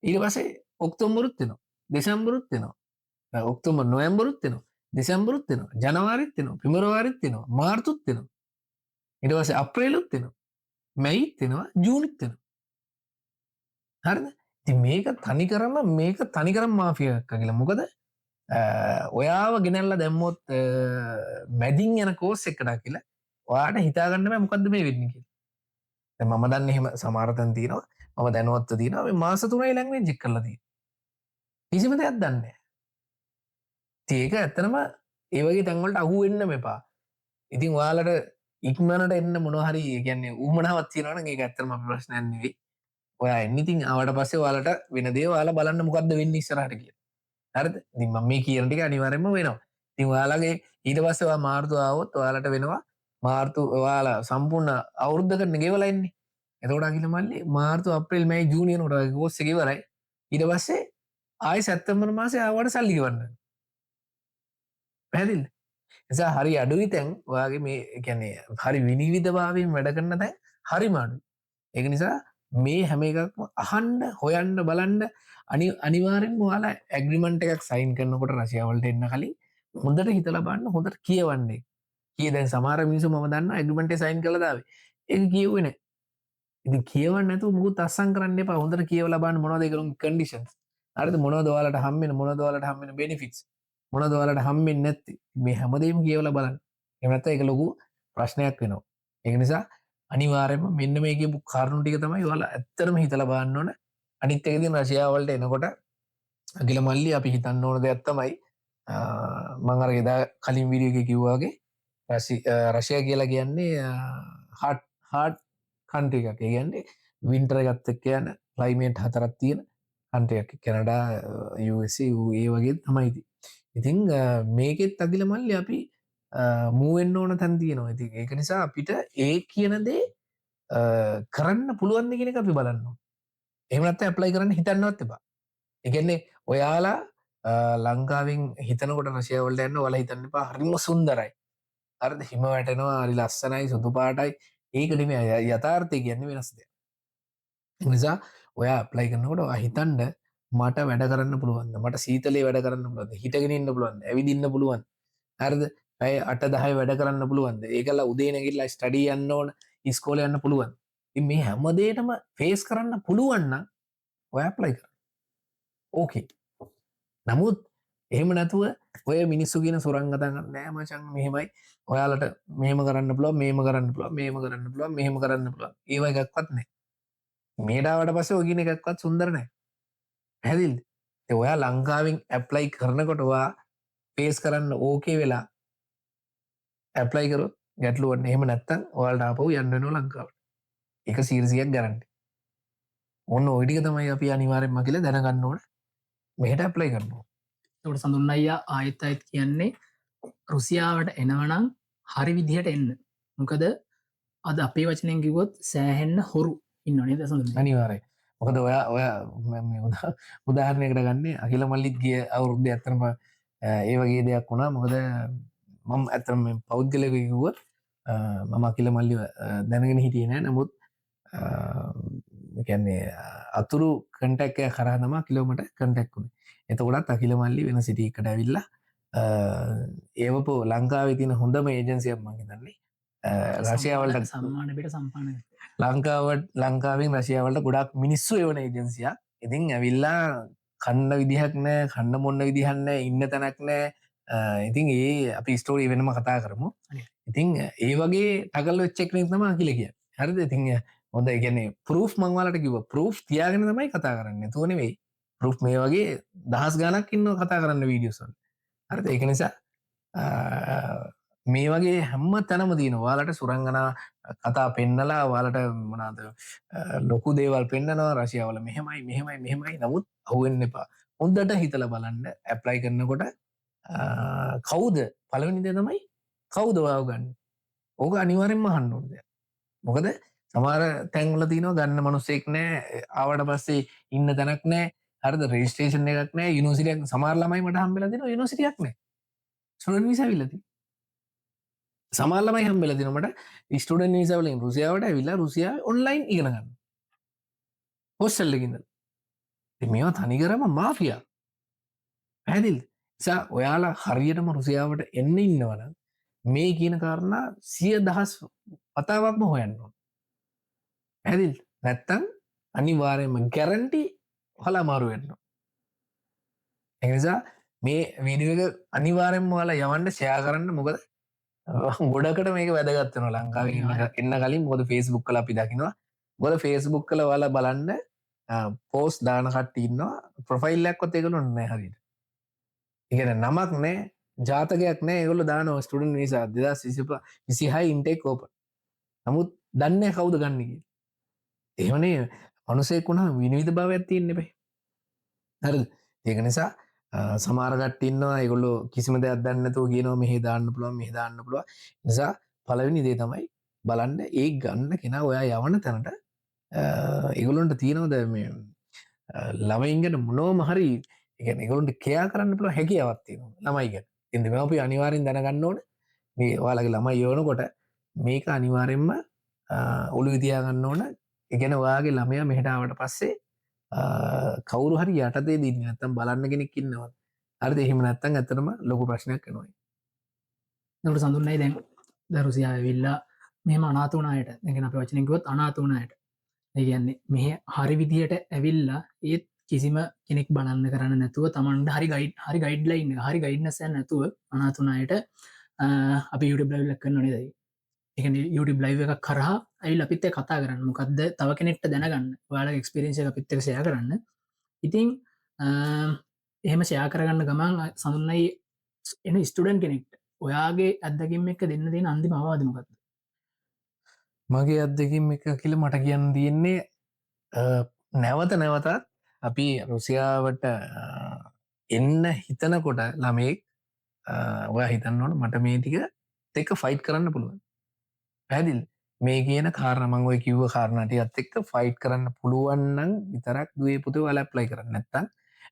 ඊට පස්සේ ඔක්තෝබරුත් එනවා දෙසැම්බරුත් එනවා ඔක්තෝබර් නොවැම්බරුත් එනවා දෙසැම්බරුත් එනවා ජනවාරිත් එනවා පෙබරවාරිත් එනවා මාර්තුත් එනවා ඊට පස්සේ අප්‍රේලුත් එනවා මැයිත් එනවා ජූනිත් එනවා. හරිද? ඉතින් මේක තනිකරම මාෆියා එකක් කියලා. මොකද ඔයාව ගෙනල්ලා දැම්මොත් මැදින් යන කෝස් එකකට කියලා ඔයාට හිතාගන්න බෑ මොකද්ද මේ වෙන්නේ කියලා. දැන් මම දන්නේ එහෙම සමහර තැන් තියෙනවා. මම දැනුවත්ව තියෙනවා මේ මාස 3යි ලැන්ග්වේජ් එක කරලා තියෙනවා. කිසිම දෙයක් දන්නේ නැහැ. ඉතින් ඒක ඇත්තනම ඒ වගේ තැන් වලට අහු වෙන්න මෙපා. ඉතින් ඔයාලට ඉක්මනට එන්න මොනවා හරි කියන්නේ ඌමනාවක් තියෙනවා නම් ඒක ඇත්තටම අපේ ප්‍රශ්නයක් නෙවෙයි. ඔයා එනිතින් ආවට පස්සේ ඔයාලට වෙන දේ ඔයාලා බලන්න මොකද්ද වෙන්නේ ඉස්සරහට කියලා. හරිද? ඉතින් මම මේ කියන ටික අනිවාර්යයෙන්ම වෙනවා. ඉතින් ඔයාලගේ ඊට පස්සේ ඔයා මාර්තු ආවොත් ඔයාලට වෙනවා මාර්තු ඔයාලා සම්පූර්ණ අවුරුද්දකට ගෙවලා ඉන්නේ. එතකොට අකිල මල්ලි මාර්තු අප්‍රේල් මැයි ජූනි වෙනකොට කෝස් එක ඉවරයි. ඊට පස්සේ ආයි සැප්තැම්බර් මාසේ ආවට සල්ලි ගෙවන්න. පැහැදිලිද? නිසා හරි අඩුයි තැන් ඔයාගේ මේ කියන්නේ හරි විනිවිදභාවයෙන් වැඩ කරන තැන් හරිම අඩුයි. ඒක නිසා මේ හැම එකක්ම අහන්න හොයන්න බලන්න අනිවාර්යෙන්ම ඔයාලා ඇග්‍රීමන්ට් එකක් සයින් කරනකොට රෂියාව වලට එන්න කලින් හොඳට හිතලා බලන්න හොඳට කියවන්නේ. දැන් සමහර මිනිස්සු මම දන්නවා ඇග්‍රීමන්ට් එක සයින් කරලා දාවේ. ඒක කියෙව්වේ නැහැ. ඉතින් කියවන්න නැතුව මුකුත් අස්සම් කරන්න එපා. හොඳට කියවලා බලන්න මොනවද ඒගොල්ලෝගේ කන්ඩිෂන්ස්. හරිද? මොනවද ඔයාලට හම්බෙන්නේ මොනවද ඔයාලට හම්බෙන්නේ බෙනිෆිට්ස්. මොනවද ඔයාලට හම්බෙන්නේ නැත්තේ. මේ හැමදේම කියවලා බලන්න. එහෙම නැත්නම් ඒක ලොකු ප්‍රශ්නයක් වෙනවා. ඒක නිසා අනිවාර්යයෙන්ම මෙන්න මේ කියපු කාරණු ටික තමයි ඔයාලා ඇත්තටම හිතලා බලන්න ඕන. අනිත් එක ඉතින් රෂියාව වලට එනකොට අගිල මල්ලි අපි හිතන්න ඕන දෙයක් තමයි මම අර එදා කලින් වීඩියෝ එකේ කිව්වා වගේ රෂියා කියලා කියන්නේ හાર્ඩ් කන්ට්‍රි එකක්. ඒ කියන්නේ වින්ටර් එකත් එක්ක යන ක්ලයිමේට් හතරක් තියෙන කන්ට්‍රි එකක්. කැනඩා USA ඒ වගේ තමයි ඉතින්. ඉතින් මේකෙත් අගිල මල්ලි අපි මූවෙන්න ඕන තැන් තියෙනවා. ඉතින් ඒක නිසා අපිට ඒ කියන දේ කරන්න පුළුවන් ද කියන එක අපි බලන්න ඕනේ. එහෙම නැත්නම් ඇප්ලයි කරන්න හිතන්නවත් එපා. ඒ කියන්නේ ඔයාලා ලංකාවෙන් හිතනකොට රෂියාව වලට යන්න ඔයාලා හිතන්න එපා හරිම සුන්දරයි. හරිද? හිම වැටෙනවා, හරි ලස්සනයි, සුදු පාටයි. ඒක නෙමෙයි යථාර්ථය කියන්නේ වෙනස් දෙයක්. ඒ නිසා ඔයා ඇප්ලයි කරනකොට ඔයා හිතන්න මට වැඩ කරන්න පුළුවන්ද? මට සීතලේ වැඩ කරන්න පුළුවන්ද? හිටගෙන ඉන්න පුළුවන්ද? ඇවිදින්න පුළුවන්ද? හරිද? පැය 8-10 වැඩ කරන්න පුළුවන්ද? ඒකලා උදේ නැගිටලා ස්ටඩි යන්න ඕන, ඉස්කෝලේ යන්න පුළුවන්ද? ඉතින් මේ හැම දෙයකම ෆේස් කරන්න පුළුවන් නම් ඔයා ඇප්ලයි කරන්න. ඕකේ. නමුත් එහෙම නැතුව ඔය මිනිස්සු කියන සුරංගතන් නෑ මචං මෙහෙමයි ඔයාලට මෙහෙම කරන්න පුළුවන් මෙහෙම කරන්න පුළුවන් මෙහෙම කරන්න පුළුවන් මෙහෙම කරන්න පුළුවන් ඒව එකක්වත් නෑ. මේඩාවට පස්සේ ඔය කියන එකක්වත් සුන්දර නෑ. පැහැදිලිද? ඒ ඔයා ලංකාවෙන් ඇප්ලයි කරනකොට ඔයා ෆේස් කරන්න ඕකේ වෙලා ඇප්ලයි කරොත් ගැටලුවක් නෑ. එහෙම නැත්තම් ඔයාලට ආපහු යන්න වෙනවා ලංකාවට. ඒක 100ක් ගැරන්ටි. ඔන්න ඔය ටික තමයි අපි අනිවාර්යෙන්ම කියලා දැනගන්න ඕන. මෙහෙට ඇප්ලයි කරනවා. ඒකට සඳුන් අයියා ආයෙත් කියන්නේ රුසියාවට එනවනම් හරි විදිහට එන්න. මොකද අද අපේ වචනෙන් කිව්වොත් සෑහෙන්න හොරු ඉන්නව නේද සඳුන්? අනිවාර්යයෙන්. මොකද ඔයා උදාහරණයකට ගන්නේ අකිල මල්ලිත් ගිය අවුරුද්දේ ඇත්තටම ඒ වගේ දෙයක් වුණා. මොකද මම ඇත්තටම පෞද්ගලිකව කිව්වොත් මම අකිල මල්ලිව දැනගෙන හිටියේ නෑ. නමුත් කියන්නේ අතුරු කන්ටැක්ට් එක කරා තමයි කිලෝමීටර් කන්ටැක්ට් උනේ. එතකොටත් අකිල මල්ලි වෙන සිටි එකකට ඇවිල්ලා ඒවපෝ ලංකාවේ තියෙන හොඳම ඒජන්සියක් මම හිතන්නේ රෂියාවලට සම්මාන පිට සම්පාන ලංකාවෙන් රෂියාවලට ගොඩක් මිනිස්සු එවන ඒජන්සියක්. ඉතින් ඇවිල්ලා කන්න විදිහක් නෑ කන්න මොන්න විදිහන්න ඉන්න තැනක් නෑ ඉතින් ඒ අපි ස්ටෝරී වෙනම කතා කරමු ඉතින් ඒ වගේ ටකල් වෙච්චෙක්නෙක් තම කියල කිය හරිද ඉතිං හොඳ ගැන පරෝ් මංවාලට කිව පරෝ් තියාගෙන තමයි කතා කරන්න තුවනෙවෙයි පරෝ් මේ වගේ දහස් ගානක් ඉන්න කතා කරන්න වීඩියෝසල් හරිද ඒක නිසා මේ වගේ හැම්ම තැනම දීන වාලට සුරංගනා කතා පෙන්නලා වාලට මනාද ලොකු දේවල් පෙන්න්නනවා රශයාවල මෙහෙමයි මෙහෙමයි මෙහෙමයි නමුත් අහුවෙන්න එපා හොන්දට හිතල බලන්න ඇප්ලයි කරන්නකොට කවුද පළවනිද තමයි කවුද ඔයාව ගන්න ඕක අනිවාරෙන්ම හන්නුන්ද මොකද සමාර තැන්වල තියනවා ගන්න මනුස්සෙක් නෑ ආවට පස්සේ ඉන්න තැනක් නෑ හරද රේස්ටේෂන් එකක් නෑ යුනිසිටියක් සමාරලමයි මට හම්බෙල දෙන යුනිසිටියක් නෑ සුනන් විසා විල්ලති සමාල්ලමයි හම්බෙල දිනමට ස්ටඩන් නිසාවලින් රුසියාවට ඇවිල්ලා රුසියා ඔන්ලයින් ඉගෙනගන්න හොස්සල්ලකින්න මේවා තනිකරම මාෆියා පැදිල් සා ඔයාලා හරියටම රුසියාවට එන්න ඉන්නවන මේ කියන කාරණා 100,000 පතාවක්ම හොයන්න පැදිල් නැත්තම් අනිවාර්යයෙන්ම ගැරන්ටි හලා මාරු වෙන්න එනිසා මේ වීඩියෝ එක අනිවාර්යෙන්ම ඔයාලා යවන්න ෂෙයා කරන්න මොකද ගොඩකට මේක වැදගත්වන ලංකාව එන්න කලින් මොද ෆේස්බුක් කල අපි දකිනවා ගොල ෆේස්බුක් කල වල බලන්න පෝස් දානකට ඉන්නවා ප්‍රොෆයිල්ලක්කොත් එකකු නොන්න හරිට ඉගෙන නමක් නෑ ජාතකයක් නෑ ගොල දාන ස්ටඩන් නිසා දෙදා විසිහයි ඉන්ටෙක් කෝප නමුත් දන්න කවුද ගන්නක එහනේ අනුසෙක් වුණා විනිවිධ භාව ඇත්තින්න එපේ හර ඒක නිසා සමාරගට ඉන්නවා ඒගොල්ලො කිසිම දෙයක් දන්නතු කියනවා මෙහි දාන්න පුළුවන් මෙහි දාන්න පුළුව නිසා පලවෙනි දේ තමයි බලන්න ඒ ගන්න කෙනා ඔයා යවන තැනට ඒගොලොන්ට තියෙනවද මේ ළමයින්ගට මොනෝ මහරි එක එකගොන්ට කයා කරන්න පුළ හැකි අවත්තින ළමයිග ඉද අපි අනිවාරෙන් දැනගන්න ඕන මේ වාලගේ ළමයි යෝනකොට මේක අනිවාරෙන්ම ඔළු විතියාගන්න ඕන එකන ඔයාගේ ළමය මෙහිටාවට පස්සේ කවරු හරි යටතේ දී නැත්තම් බලන්න කෙනෙක් ඉන්නවා අර එහෙම නැත්තන් ඇතරම ලොකු ප්‍රශ්නයක් නොයි නට සඳුන්නයි දැන් දරුසියාව විල්ලා මෙම අනාතුනායට දැගෙන අප වචනයකොත් අනාතුනායට ඒගන්නේ මෙහ හරි විදිහට ඇවිල්ලා ඒත් කිසිම කෙනෙක් බලන්න කරන්න නැතුව තමන්ට හරි ගයිඩ් හරි ගයිඩ්ලයින් හරි ගයිඩ්නසෑ නැතුව අනාතුනායට අපි යුට බ්ලව් ලක්කන්න නොනෙදයි එක යුට බ්ලයිව එකක් කරහා ඇයි අපිත්තේ කතා කරන්න මොකක්ද තව කෙනෙක්ට දැනගන්න වාල එක්ස්පිරෙන්ශ අපිත්තක සය කරන්න ඉතිං එහෙම ෂයා කරගන්න ගමන් සඳන්නයි එන ස්ටඩන් කෙනෙක්ට ඔයාගේ අදකින් එක දෙන්න දෙන අන්දි මවාදමකක්ද මගේ අත්දකින් එක කියල මට කියන්න තියෙන්නේ නැවත නැවතත් අපි රුසියාවට එන්න හිතනකොට ළමෙක් ඔය හිතන්නවට මට මේ ටික එක ෆයිට් කරන්න පුළුවන් පැදිල් මේ කියන කාරණමංගොය කිව්ව කාරණට අත් එක්ක ෆයිට් කරන්න පුළුවන්නන් විතරක් දුවේ පුතු වල ප්ලයි කරන්න නැත්තන්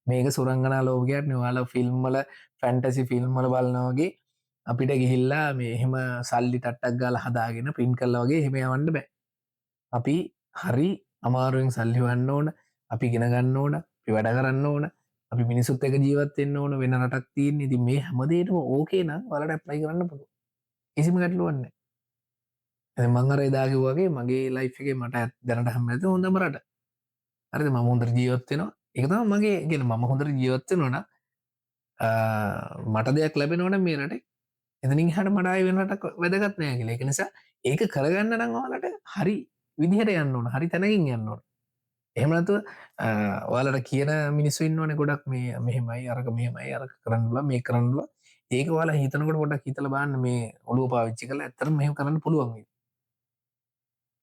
මේක සුරංගනා ලෝකයට නිවාල ෆිල්ම්මල ෆැන්ටසි ෆිල්ම්මල බලනවගේ අපිට ගිහිල්ලා මේ එහෙම සල්ලි ටට්ටක් ගාල හදාගෙන පින් කල්ලවගේ හෙම යවන්න බෑ අපි හරි අමාරුවෙන් සල්ලි වන්න ඕන අපි ගෙනගන්න ඕන අපි වැඩ කරන්න ඕන අපි මිනිසුත් එක ජීවත්වෙන්න ඕන වෙන රටක් තියන්නේ ති මේ හැමදේටම ඕකේ නම් වලට ඇප්ලයි කරන්න පුළුව කිසිම ගැටලුවන්නේ මංගර එදාකිවගේ මගේ ලයි් එක මට දැනට හමත හොඳම රට අරද ම හොඳර ජීවත්වෙනවා එකතම මගේ ගෙන මම හොඳර ජීවත්වෙනවන මට දෙයක් ලැබෙනවන මේ රට එතනින් හට මටයි වෙනට වැදගත් නෑ කියල එක නිසා ඒක කරගන්න නංවාලට හරි විදිහට යන්න ඕන හරි තැනකින් යන්න ඕන එහෙමනතු ඔයාලට කියන මිනිස්සු ඉන්නවන ගොඩක් මේ මෙහෙමයි අරක මෙහෙමයි අරක කරන්නලා මේ කරන්නලා ඒක වාලා හිතනකොට ගොඩක් හිතල බාන්න මේ ඔලුව පාවිච්චි කල ඇතර මෙහම කරන්න පුළුවන්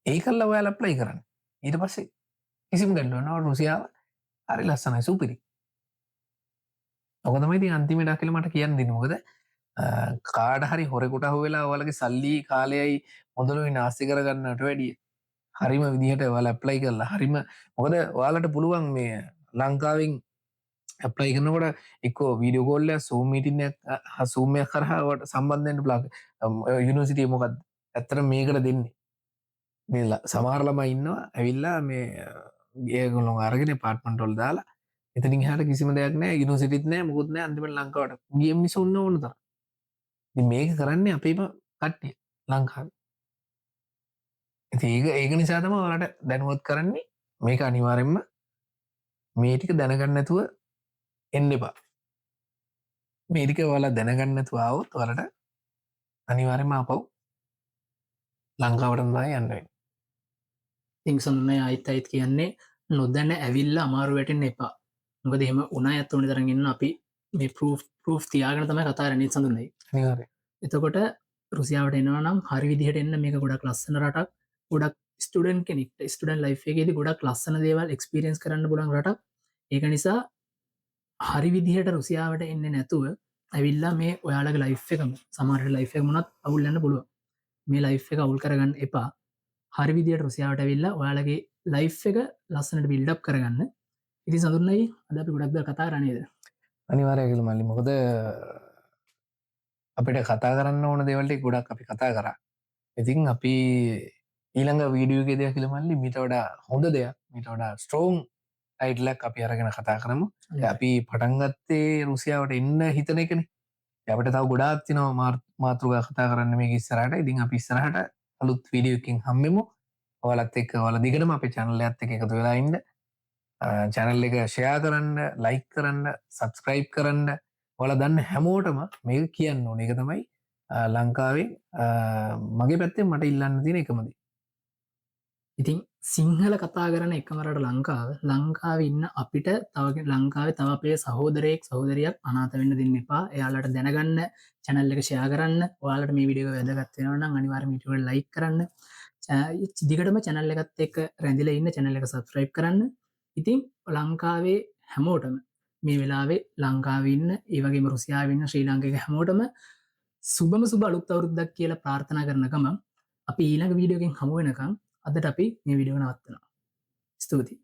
ඒකල්ල ඔයාල ප්ලයි කරන්න ඊට පස්සේ කිසිම ගඩුවනවා රුසියාව හරි ලස්සනයි සුපිරි ඔකතමයිති අන්තිමට කියල මට කියන්න දිනමකද කාඩ හරි හොරකුට හවෙලා ඔලගේ සල්ලි කාලයයි හොඳලුයි නාස්ති කරගන්නට වැඩිය හරිම විදිහට ඔයාල ඇප්ලයි කරලා හරිම මොකද ඔයාලට පුළුවන් මේ ලංකාවෙන් ඇප්ලයි කරනකොට එක්කෝ වීඩියෝගෝල්ල සූමීටිනයක් හසූමය කරහාවට සම්බන්ධයට බ්ලාග යුනිසිටිය මොකක්ද ඇත්තර මේකට දෙන්නේ මේ සමාරලම ඉන්නවා ඇවිල්ලා මේ ඒගොලො අරගෙන පාට්මන්ටොල් දාලා එතනින් හට කිසිම දෙයක් නෑ යුනිසිටිත් නෑ මුකුත් නෑ අන්තිම ලංකාවට ගියම් නිසුන්න ඕනත මේක කරන්නේ අපේම කට්ටිය ලංකාව ඒක නිසා තම වලට දැනුවත් කරන්නේ මේක අනිවාරෙන්ම මේටික දැනගන්නතුව එන්න එපා මේරික ඔයාලා දැනගන්නතු ආවොත් ඔයාලට අනිවාර්යයෙන්ම ආපහු ලංකාවට තමයි යන්න වෙන්නේ. ඉතින් සඳුන්නයි ආයිත් අයිත් කියන්නේ නොදැන ඇවිල්ලා අමාරු වැටෙන්න එපා. මොකද එහෙම උනා ඇත්ත ඕනේ තරම් ඉන්න අපි මේ ප්‍රූෆ් තියාගෙන තමයි කතා කරන්නේ සඳුන්නයි. අනිවාර්යයෙන්. එතකොට රුසියාවට එනවා නම් හරි විදිහට එන්න මේක ගොඩක් ලස්සන රටක්. ගොඩක් ස්ටුඩන්ට් කෙනෙක්ට ස්ටුඩන්ට් ලයිෆ් එකේදී ගොඩක් ලස්සන දේවල් එක්ස්පීරියන්ස් කරන්න පුළුවන් රටක්. ඒක නිසා හරි විදිහට රුසියාවට එන්නේ නැතුව ඇවිල්ලා මේ ඔයාලගේ ලයිෆ් එකම සමහරට ලයිෆ් එක මොනත් අවුල් යන්න පුළුවන්. මේ ලයිෆ් එක අවුල් කරගන්න එපා. හරි විදිහට රුසියාවට ඇවිල්ලා ඔයාලගේ ලයිෆ් එක ලස්සනට බිල්ඩ් අප් කරගන්න. ඉතින් සඳුන්නයි අද අපි ගොඩක් දේවල් කතා කරා නේද? අනිවාර්යයෙන් කියලා මල්ලි මොකද අපිට කතා කරන්න ඕන දේවල් ටික ගොඩක් අපි කතා කරා. ඉතින් අපි ඊළඟ වීඩියෝ එකේ දෙයක් කියලා මල්ලි මීට වඩා හොඳ දෙයක් මීට වඩා ස්ට්‍රෝං ටයිටලක් අපි අරගෙන කතා කරමු. අපි පටන් ගත්තේ රුසියාවට එන්න හිතන එකනේ. අපිට තව ගොඩාක් තියෙනවා මාතෘකා කතා කරන්න මේක ඉස්සරහට. ඉතින් අපි ඉස්සරහට අලුත් වීඩියෝ එකකින් හම්බෙමු. ඔයාලත් එක්ක ඔයාලා දිගටම අපේ channel එකත් එක්ක එකතු වෙලා ඉන්න. channel එක share කරන්න, like කරන්න, subscribe කරන්න. ඔයාලා දන්න හැමෝටම මේක කියන්න ඕනේ. ඒක තමයි ලංකාවේ මගේ පැත්තෙන් මට ඉල්ලන්න තියෙන එකම දේ. ඉතින් සිංහල කතා කරන එකම රට ලංකාව ඉන්න අපිට තව ලංකාවේ තව අපේ සහෝදරයෙක් සහෝදරියක් අනාථ වෙන්න දෙන්න එපා. එයාලට දැනගන්න channel එක share කරන්න. ඔයාලට මේ වීඩියෝ එක වැදගත් වෙනවා නම් අනිවාර්යයෙන් වීඩියෝ එක like කරන්න. දිගටම channel එකත් එක්ක රැඳිලා ඉන්න channel එක subscribe කරන්න. ඉතින් ලංකාවේ හැමෝටම මේ වෙලාවේ ලංකාවේ ඉන්න ඒ වගේම රුසියාවේ ඉන්න ශ්‍රී ලාංකික හැමෝටම සුබම සුබ අලුත් අවුරුද්දක් කියලා ප්‍රාර්ථනා කරන ගමන් අපි ඊළඟ වීඩියෝ එකෙන් හමු වෙනකන් අදට අපි මේ වීඩියෝ එක නවත්තනවා. ස්තුතියි.